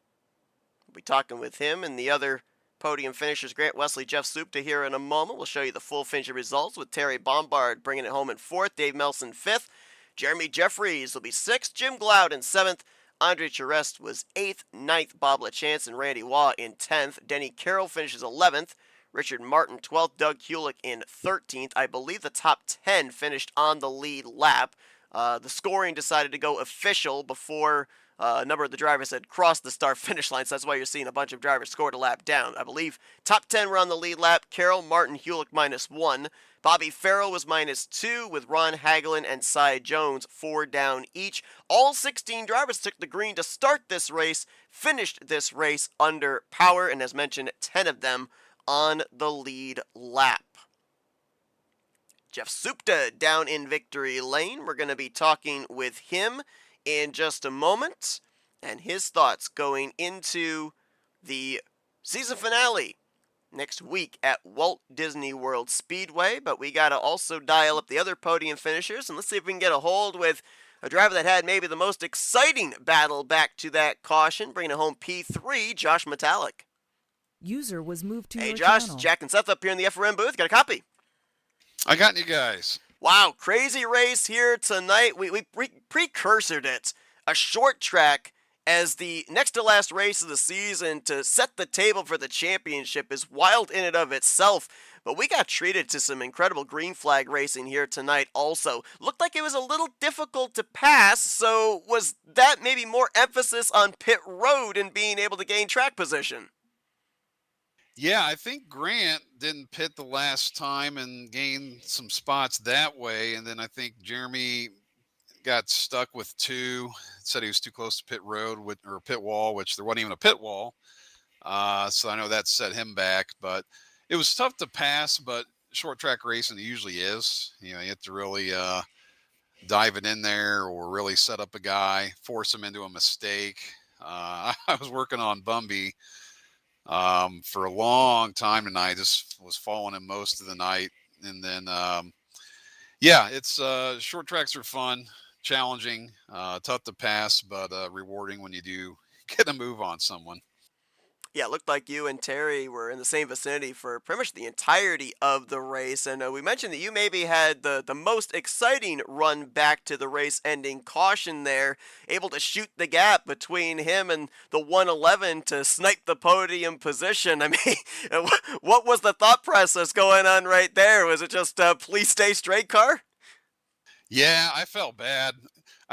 We'll be talking with him and the other podium finishers, Grant Wesley, Jeff Supta, here in a moment. We'll show you the full finishing results with Terry Bombard bringing it home in 4th, Dave Melson 5th, Jeremy Jeffries will be 6th, Jim Glaude in 7th, Andre Charest was 8th, 9th, Bob LaChance and Randy Waugh in 10th, Denny Carroll finishes 11th, Richard Martin 12th, Doug Hewlett in 13th. I believe the top 10 finished on the lead lap. The scoring decided to go official before a number of the drivers had crossed the start-finish line, so that's why you're seeing a bunch of drivers scored a lap down. I believe top 10 were on the lead lap. Carroll, Martin, Hewlett -1. Bobby Farrell was -2 with Ron Hagelin and Cy Jones 4 down each. All 16 drivers took the green to start this race, finished this race under power, and as mentioned, 10 of them on the lead lap. Jeff Supta down in victory lane. We're going to be talking with him in just a moment, and his thoughts going into the season finale next week at Walt Disney World Speedway. But we got to also dial up the other podium finishers, and let's see if we can get a hold with a driver that had maybe the most exciting battle back to that caution, bringing it home P3, Josh Metallic. User was moved to Hey your Josh, channel. Jack and Seth up here in the FRM booth. Got a copy? I got you guys. Wow, crazy race here tonight. We precursored it. A short track as the next to last race of the season to set the table for the championship is wild in and of itself. But we got treated to some incredible green flag racing here tonight also. Looked like it was a little difficult to pass, so was that maybe more emphasis on pit road and being able to gain track position? Yeah, I think Grant didn't pit the last time and gained some spots that way. And then I think Jeremy got stuck with 2, said he was too close to pit road or pit wall, which there wasn't even a pit wall. So I know that set him back, but it was tough to pass, but short track racing usually is. You know, you have to really dive it in there or really set up a guy, force him into a mistake. I was working on Bumby for a long time tonight. Just was following him most of the night. And then, yeah, it's short tracks are fun, challenging, tough to pass, but rewarding when you do get a move on someone. Yeah, it looked like you and Terry were in the same vicinity for pretty much the entirety of the race. And we mentioned that you maybe had the most exciting run back to the race-ending caution there, able to shoot the gap between him and the 111 to snipe the podium position. I mean, what was the thought process going on right there? Was it just please stay straight car? Yeah, I felt bad.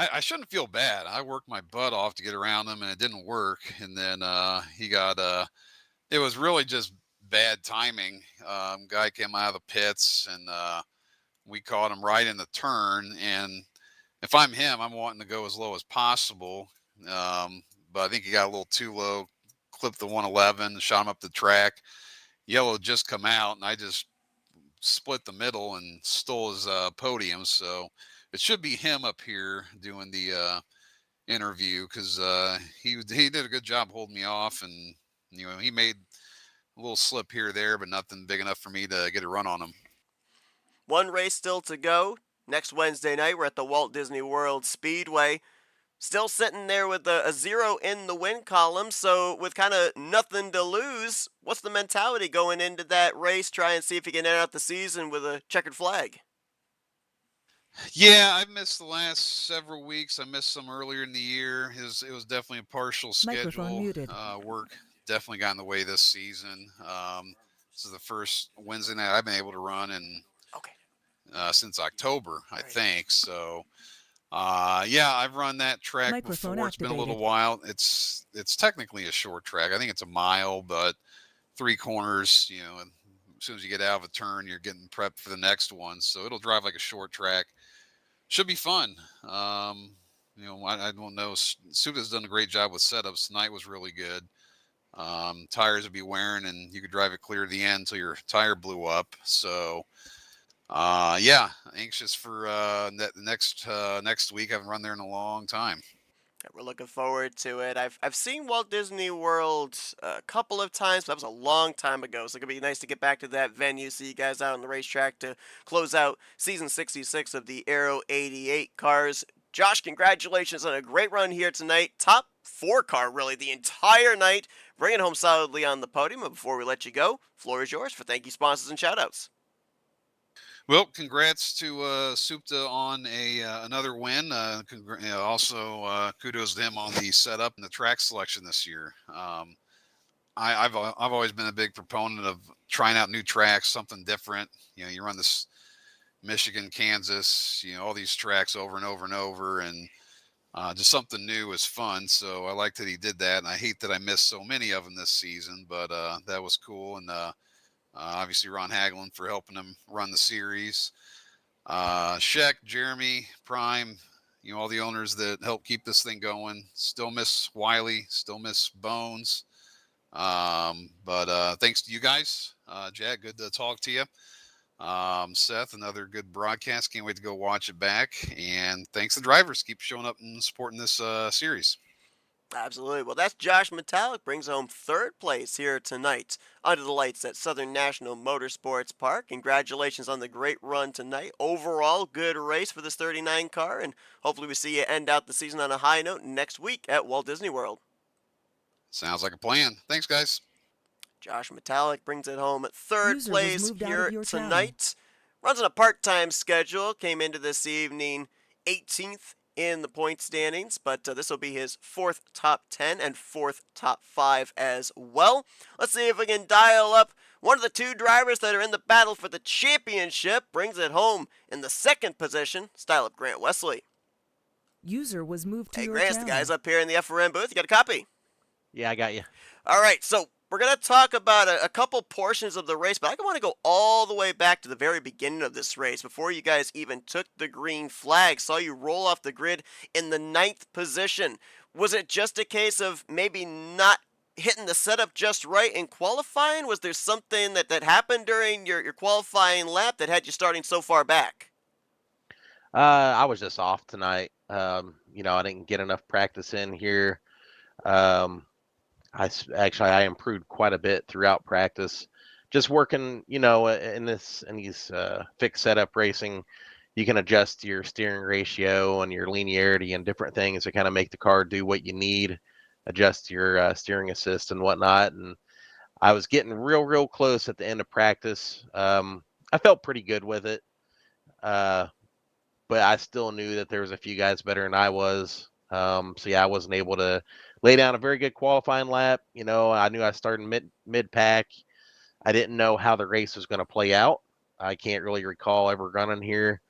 I shouldn't feel bad. I worked my butt off to get around him, and it didn't work. And then he got it was really just bad timing. Guy came out of the pits, and we caught him right in the turn. And if I'm him, I'm wanting to go as low as possible. But I think he got a little too low, clipped the 111, shot him up the track. Yellow had just come out, and I just split the middle and stole his podium. So it should be him up here doing the interview, because he did a good job holding me off, and you know, he made a little slip here or there, but nothing big enough for me to get a run on him. one race still to go. Next Wednesday night, we're at the Walt Disney World Speedway. Still sitting there with a 0 in the win column, so with kind of nothing to lose, what's the mentality going into that race? Try and see if you can end out the season with a checkered flag. Yeah, I've missed the last several weeks. I missed some earlier in the year. It was definitely a partial Microphone schedule. muted. Work definitely got in the way this season. This is the first Wednesday night I've been able to run in Okay. since October, I Right. think. So, yeah, I've run that track Microphone before. It's been a little activated. while. It's technically a short track. I think it's a mile, but 3 corners. You know, and as soon as you get out of a turn, you're getting prepped for the next one. So it'll drive like a short track. Should be fun. You know, I don't know. Suda's done a great job with setups. Tonight was really good. Tires would be wearing, and you could drive it clear to the end until your tire blew up. So, yeah, anxious for next week. I haven't run there in a long time. Yeah, we're looking forward to it. I've seen Walt Disney World a couple of times, but that was a long time ago. So it's gonna be nice to get back to that venue, see you guys out on the racetrack to close out season 66 of the Aero88 cars. Josh, congratulations on a great run here tonight. Top 4 car, really, the entire night. Bring it home solidly on the podium. And before we let you go, floor is yours for thank you, sponsors, and shoutouts. Well, congrats to Supta on another win. Also, kudos to him on the setup and the track selection this year. I've always been a big proponent of trying out new tracks, something different. You know, you run this Michigan, Kansas, you know, all these tracks over and over and over, and just something new is fun. So I like that he did that, and I hate that I missed so many of them this season, but that was cool. And obviously Ron Hagelin for helping him run the series. Sheck, Jeremy, Prime, you know, all the owners that help keep this thing going. Still miss Wiley, still miss Bones. But thanks to you guys. Jack, good to talk to you. Seth, another good broadcast. Can't wait to go watch it back. And thanks to drivers. Keep showing up and supporting this series. Absolutely. Well, that's Josh Metallic brings home 3rd place here tonight under the lights at Southern National Motorsports Park. Congratulations on the great run tonight. Overall, good race for this 39 car, and hopefully we see you end out the season on a high note next week at Walt Disney World. Sounds like a plan. Thanks, guys. Josh Metallic brings it home at 3rd User was place moved out here of your channel. tonight. Runs on a part-time schedule. Came into this evening 18th in the point standings, but this will be his 4th top 10 and 4th top 5 as well. Let's see if we can dial up one of the 2 drivers that are in the battle for the championship. Brings it home in the 2nd position. Style up Grant Wesley. User was moved to Hey, your Grant, the channel. guys up here in the FRN booth. You got a copy? Yeah, I got you. All right, so we're going to talk about a couple portions of the race, but I want to go all the way back to the very beginning of this race before you guys even took the green flag. Saw you roll off the grid in the 9th position. Was it just a case of maybe not hitting the setup just right in qualifying? Was there something that happened during your qualifying lap that had you starting so far back? I was just off tonight. You know, I didn't get enough practice in here. I improved quite a bit throughout practice. Just working, you know, in these fixed setup racing, you can adjust your steering ratio and your linearity and different things to kind of make the car do what you need. Adjust your steering assist and whatnot. And I was getting real close at the end of practice. I felt pretty good with it, but I still knew that there was a few guys better than I was. So yeah, I wasn't able to lay down a very good qualifying lap. You know, I knew I started mid pack. I didn't know how the race was going to play out. I can't really recall ever running here.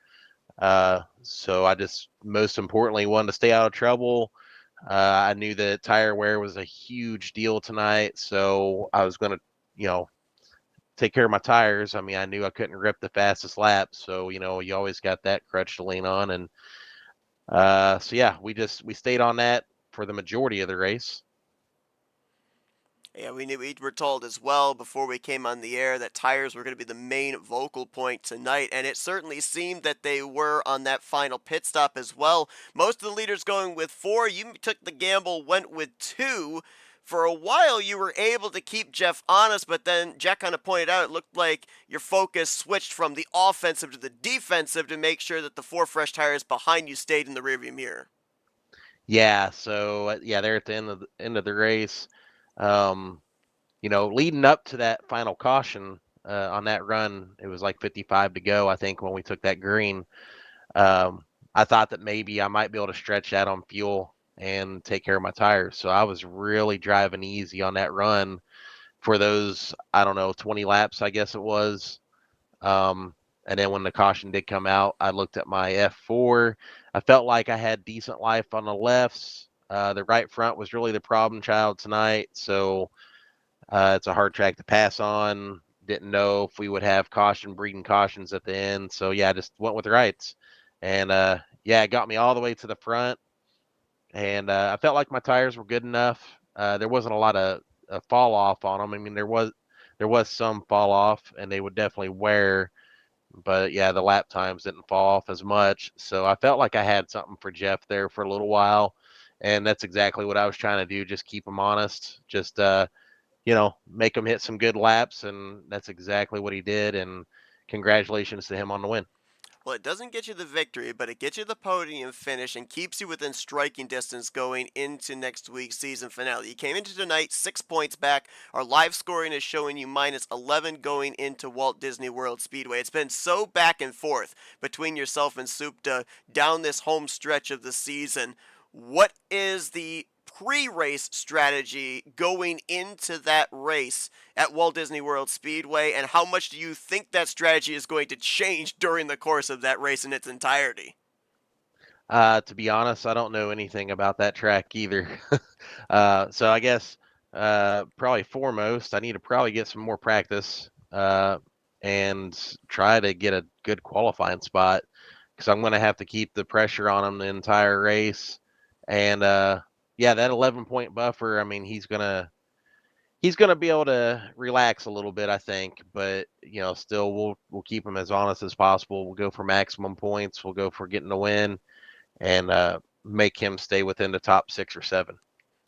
So I just most importantly wanted to stay out of trouble. I knew that tire wear was a huge deal tonight, so I was going to, you know, take care of my tires. I mean, I knew I couldn't rip the fastest lap, so you know, you always got that crutch to lean on. And so yeah, we stayed on that for the majority of the race. Yeah, we were told as well before we came on the air that tires were going to be the main vocal point tonight, and it certainly seemed that they were on that final pit stop as well. Most of the leaders going with 4. You took the gamble, went with 2. for a while you were able to keep Jeff honest, but then Jack kind of pointed out it looked like your focus switched from the offensive to the defensive to make sure that the 4 fresh tires behind you stayed in the rearview mirror. Yeah, so yeah, they're at the end of the race. Leading up to that final caution on that run, it was like 55 to go, I think, when we took that green. I thought that maybe I might be able to stretch that on fuel and take care of my tires. So I was really driving easy on that run for those, I don't know, 20 laps, I guess it was. And then when the caution did come out, I looked at my F4. I felt like I had decent life on the lefts. The right front was really the problem child tonight. So it's a hard track to pass on. Didn't know if we would have breeding cautions at the end. So yeah, I just went with the rights. And yeah, it got me all the way to the front. And I felt like my tires were good enough. There wasn't a lot of fall off on them. I mean, there was some fall off, and they would definitely wear. But yeah, the lap times didn't fall off as much. So I felt like I had something for Jeff there for a little while. And that's exactly what I was trying to do. Just keep him honest. Just, make him hit some good laps. And that's exactly what he did. And congratulations to him on the win. Well, it doesn't get you the victory, but it gets you the podium finish and keeps you within striking distance going into next week's season finale. You came into tonight 6 points back. Our live scoring is showing you minus 11 going into Walt Disney World Speedway. It's been so back and forth between yourself and Supta down this home stretch of the season. What is the pre-race strategy going into that race at Walt Disney World Speedway, and how much do you think that strategy is going to change during the course of that race in its entirety? To be honest, I don't know anything about that track either. So I guess probably foremost, I need to probably get some more practice and try to get a good qualifying spot, because I'm going to have to keep the pressure on him the entire race. And yeah, that 11-point buffer, I mean, he's gonna be able to relax a little bit, I think. But still, we'll keep him as honest as possible. We'll go for maximum points. We'll go for getting the win, and make him stay within the top 6 or 7.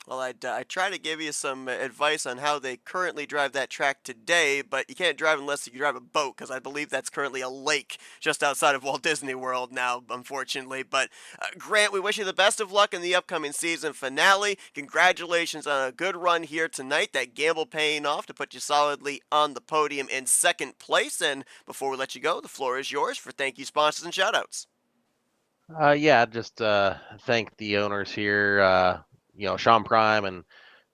Well, I try to give you some advice on how they currently drive that track today, but you can't drive unless you drive a boat, because I believe that's currently a lake just outside of Walt Disney World now, unfortunately. But Grant, we wish you the best of luck in the upcoming season finale. Congratulations on a good run here tonight. That gamble paying off to put you solidly on the podium in 2nd place. And before we let you go, the floor is yours for thank you, sponsors, and shoutouts. Yeah, just thank the owners here. Sean Prime and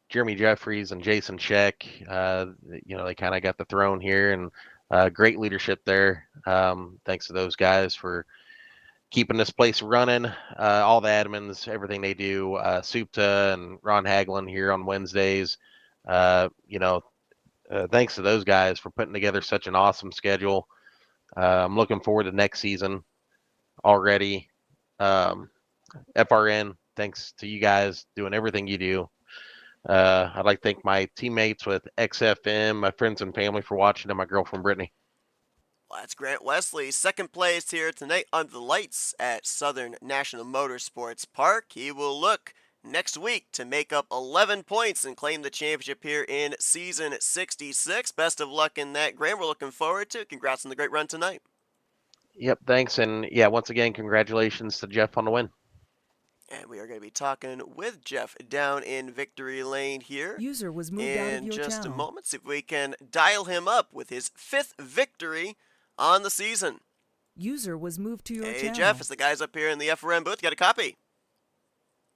Jeremy Jeffries and Jason Sheck. They kind of got the throne here, and great leadership there. Thanks to those guys for keeping this place running. All the admins, everything they do. Supta and Ron Hagelin here on Wednesdays. Thanks to those guys for putting together such an awesome schedule. I'm looking forward to next season already. FRN, thanks to you guys doing everything you do. I'd like to thank my teammates with XFM, my friends and family for watching, and my girlfriend Brittany. Well, that's Grant Wesley, 2nd place here tonight under the lights at Southern National Motorsports Park. He will look next week to make up 11 points and claim the championship here in season 66. Best of luck in that, Grant. We're looking forward to it. Congrats on the great run tonight. Yep, thanks. And yeah, once again, congratulations to Jeff on the win. And we are going to be talking with Jeff down in Victory Lane here User was moved out of in your just a channel. moment. See if we can dial him up with his 5th victory on the season. User was moved to your Hey, channel. Jeff, it's the guys up here in the FRM booth. Got a copy?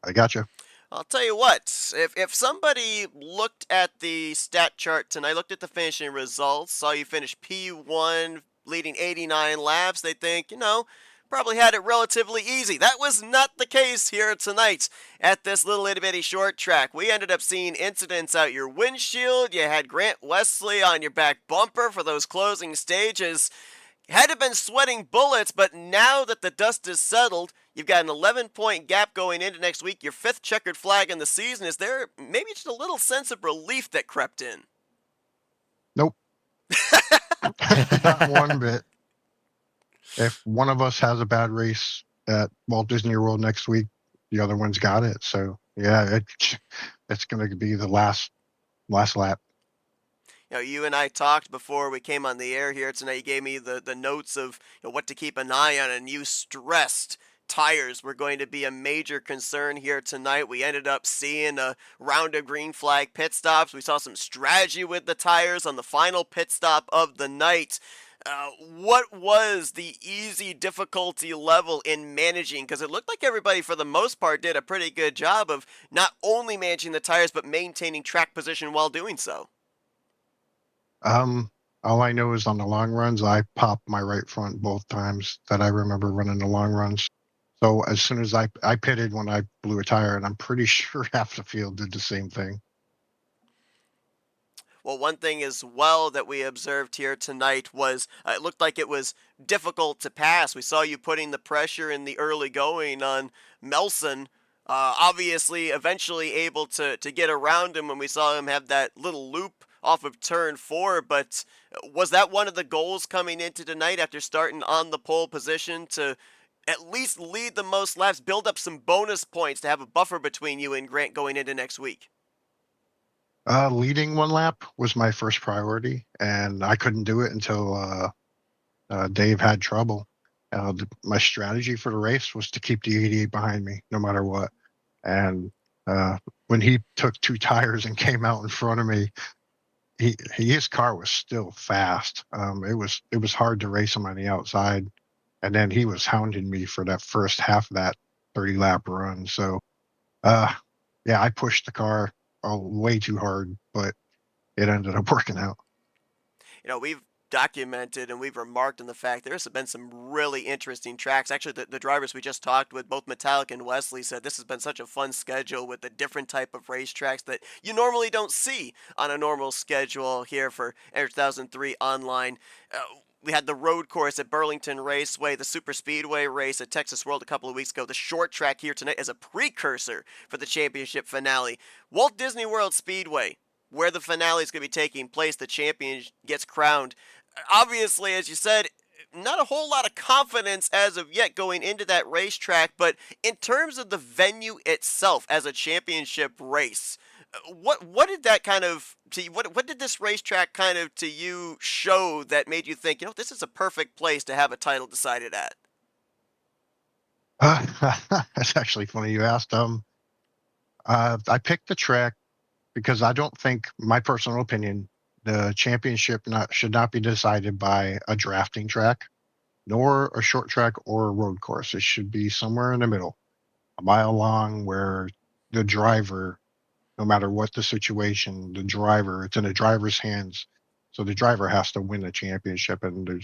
I got you. I'll tell you what, if somebody looked at the stat chart tonight, looked at the finishing results, saw you finish P1, leading 89 laps, they think, probably had it relatively easy. That was not the case here tonight at this little itty-bitty short track. We ended up seeing incidents out your windshield. You had Grant Wesley on your back bumper for those closing stages. You had to have been sweating bullets, but now that the dust is settled, you've got an 11-point gap going into next week, your 5th checkered flag in the season. Is there maybe just a little sense of relief that crept in? Nope. Not one bit. If one of us has a bad race at Walt Disney World next week, the other one's got it. So yeah, it's going to be the last lap. You know, you and I talked before we came on the air here tonight. You gave me the notes of what to keep an eye on, and you stressed tires were going to be a major concern here tonight. We ended up seeing a round of green flag pit stops. We saw some strategy with the tires on the final pit stop of the night. What was the easy difficulty level in managing? Because it looked like everybody, for the most part, did a pretty good job of not only managing the tires, but maintaining track position while doing so. All I know is on the long runs, I popped my right front both times that I remember running the long runs. So as soon as I pitted when I blew a tire, and I'm pretty sure half the field did the same thing. Well, one thing as well that we observed here tonight was it looked like it was difficult to pass. We saw you putting the pressure in the early going on Melson. Obviously, eventually able to get around him when we saw him have that little loop off of turn 4. But was that one of the goals coming into tonight after starting on the pole position to at least lead the most laps, build up some bonus points to have a buffer between you and Grant going into next week? Leading one lap was my first priority, and I couldn't do it until Dave had trouble. My strategy for the race was to keep the 88 behind me, no matter what. And when he took 2 tires and came out in front of me, his car was still fast. It was hard to race him on the outside, and then he was hounding me for that first half of that 30-lap run. So, yeah, I pushed the car way too hard, but it ended up working out. You know, we've documented and we've remarked on the fact there's been some really interesting tracks. Actually, the drivers we just talked with, both Metallic and Wesley, said this has been such a fun schedule with the different type of racetracks that you normally don't see on a normal schedule here for Air 2003 online. We had the road course at Burlington Raceway, the Super Speedway race at Texas World a couple of weeks ago, the short track here tonight as a precursor for the championship finale. Walt Disney World Speedway, where the finale is going to be taking place, the champion gets crowned. Obviously, as you said, not a whole lot of confidence as of yet going into that racetrack, but in terms of the venue itself as a championship race, what did that kind of to you, what did this racetrack kind of to you show that made you think, this is a perfect place to have a title decided at? That's actually funny you asked. I picked the track because I don't think, my personal opinion, the championship should not be decided by a drafting track, nor a short track or a road course. It should be somewhere in the middle, a mile long, where the driver, no matter what the situation, it's in the driver's hands. So the driver has to win the championship, and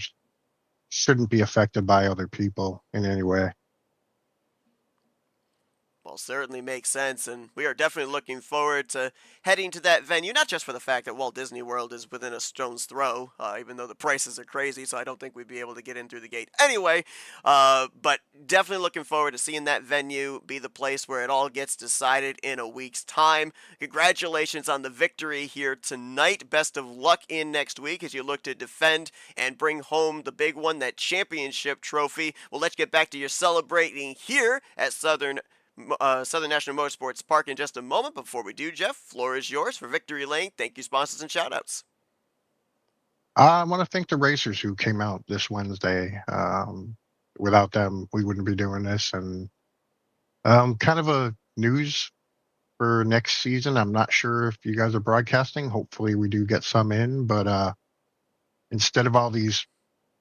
shouldn't be affected by other people in any way. Well, certainly makes sense, and we are definitely looking forward to heading to that venue, not just for the fact that Walt Disney World is within a stone's throw, even though the prices are crazy, so I don't think we'd be able to get in through the gate anyway, but definitely looking forward to seeing that venue be the place where it all gets decided in a week's time. Congratulations on the victory here tonight. Best of luck in next week as you look to defend and bring home the big one, that championship trophy. We'll let you get back to your celebrating here at Southern National Motorsports Park in just a moment. Before we do, Jeff, floor is yours for Victory Lane. Thank you, sponsors and shoutouts. I want to thank the racers who came out this Wednesday. Without them, we wouldn't be doing this. And kind of a news for next season. I'm not sure if you guys are broadcasting. Hopefully we do get some in, but instead of all these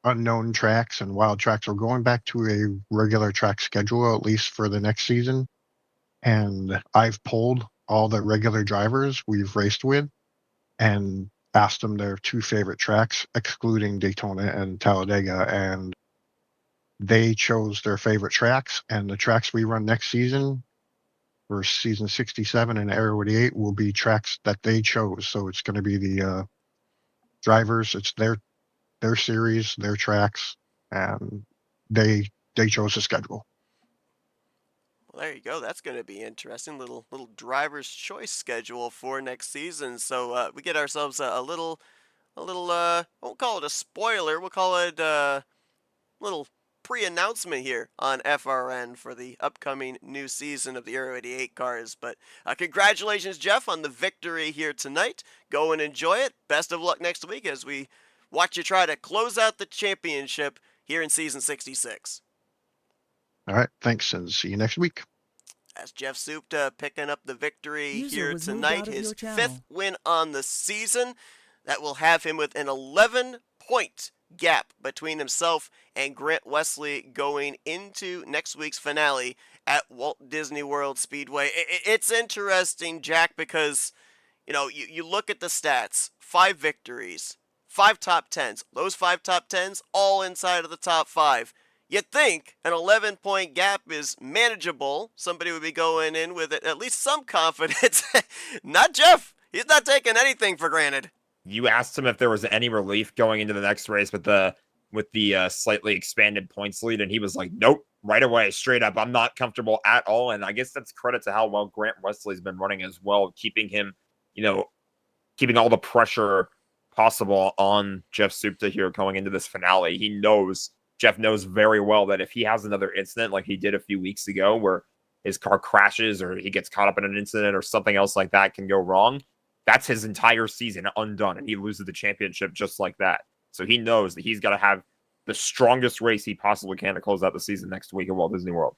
unknown tracks and wild tracks, we're going back to a regular track schedule, at least for the next season. And I've polled all the regular drivers we've raced with and asked them their 2 favorite tracks, excluding Daytona and Talladega, and they chose their favorite tracks. And the tracks we run next season for season 67 and Aero88 will be tracks that they chose. So it's going to be the drivers, it's their series, their tracks, and they chose the schedule. Well, there you go. That's going to be interesting. Little driver's choice schedule for next season. So we get ourselves a little. I won't call it a spoiler. We'll call it a little pre-announcement here on FRN for the upcoming new season of the Aero88 cars. But congratulations, Jeff, on the victory here tonight. Go and enjoy it. Best of luck next week as we watch you try to close out the championship here in season 66. All right, thanks, and see you next week. As Jeff Supta picking up the victory User here was moved tonight, out of his your channel. 5th win on the season. That will have him with an 11-point gap between himself and Grant Wesley going into next week's finale at Walt Disney World Speedway. It's interesting, Jack, because you look at the stats: 5 victories, 5 top 10s. Those 5 top 10s all inside of the top 5. You'd think an 11-point gap is manageable. Somebody would be going in with at least some confidence. Not Jeff. He's not taking anything for granted. You asked him if there was any relief going into the next race with the slightly expanded points lead, and he was like, nope, right away, straight up. I'm not comfortable at all. And I guess that's credit to how well Grant Wesley's been running as well, keeping him, keeping all the pressure possible on Jeff Supta here going into this finale. Jeff knows very well that if he has another incident like he did a few weeks ago where his car crashes or he gets caught up in an incident or something else like that can go wrong, that's his entire season undone, and he loses the championship just like that. So he knows that he's got to have the strongest race he possibly can to close out the season next week at Walt Disney World.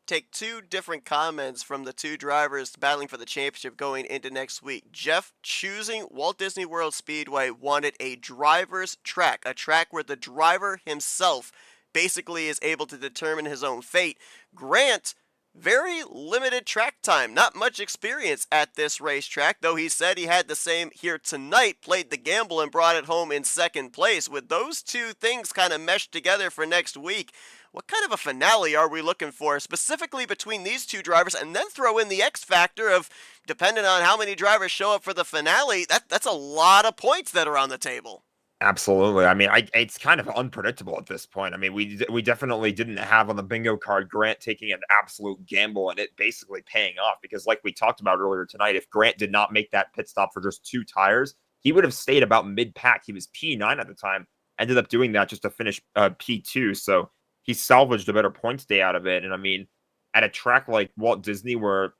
Take 2 different comments from the 2 drivers battling for the championship going into next week. Jeff, choosing Walt Disney World Speedway, wanted a driver's track, a track where the driver himself basically is able to determine his own fate. Grant, very limited track time, not much experience at this racetrack, though he said he had the same here tonight, played the gamble and brought it home in 2nd place. With those 2 things kind of meshed together for next week, what kind of a finale are we looking for, specifically between these 2 drivers, and then throw in the X factor of, depending on how many drivers show up for the finale, that's a lot of points that are on the table. Absolutely. I mean, it's kind of unpredictable at this point. I mean, we definitely didn't have on the bingo card Grant taking an absolute gamble and it basically paying off, because like we talked about earlier tonight, if Grant did not make that pit stop for just 2 tires, he would have stayed about mid-pack. He was P9 at the time, ended up doing that just to finish P2. So he salvaged a better points day out of it. And I mean, at a track like Walt Disney where,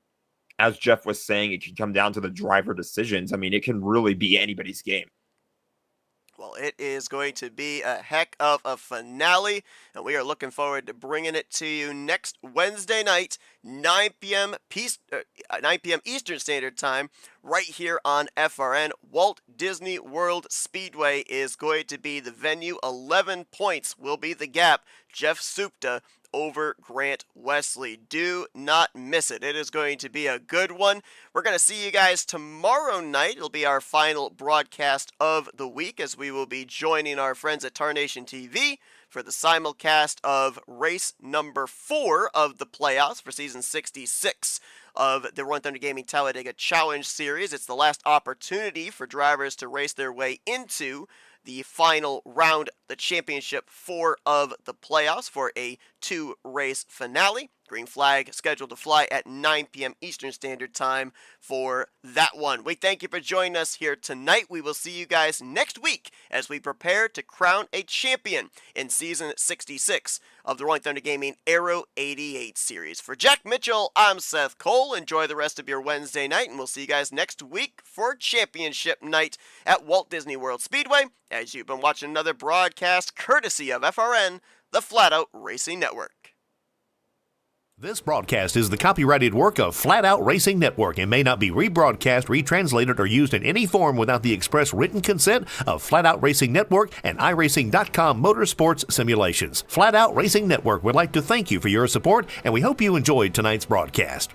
as Jeff was saying, it can come down to the driver decisions, I mean, it can really be anybody's game. Well, it is going to be a heck of a finale, and we are looking forward to bringing it to you next Wednesday night, 9 p.m. Eastern Standard Time, right here on FRN. Walt Disney World Speedway is going to be the venue. 11 points will be the gap. Jeff Supta over Grant Wesley. Do not miss it. It is going to be a good one. We're going to see you guys tomorrow night. It'll be our final broadcast of the week as we will be joining our friends at Tarnation TV for the simulcast of race number 4 of the playoffs for season 66 of the Rolling Thunder Gaming Talladega Challenge Series. It's the last opportunity for drivers to race their way into the final round, the championship 4 of the playoffs for a 2-race finale. Green flag scheduled to fly at 9 p.m. Eastern Standard Time for that one. We thank you for joining us here tonight. We will see you guys next week as we prepare to crown a champion in season 66 of the Rolling Thunder Gaming Aero88 series. For Jack Mitchell, I'm Seth Cole. Enjoy the rest of your Wednesday night, and we'll see you guys next week for championship night at Walt Disney World Speedway, as you've been watching another broadcast courtesy of FRN, the Flatout Racing Network. This broadcast is the copyrighted work of Flatout Racing Network and may not be rebroadcast, retranslated, or used in any form without the express written consent of Flatout Racing Network and iRacing.com Motorsports Simulations. Flatout Racing Network would like to thank you for your support, and we hope you enjoyed tonight's broadcast.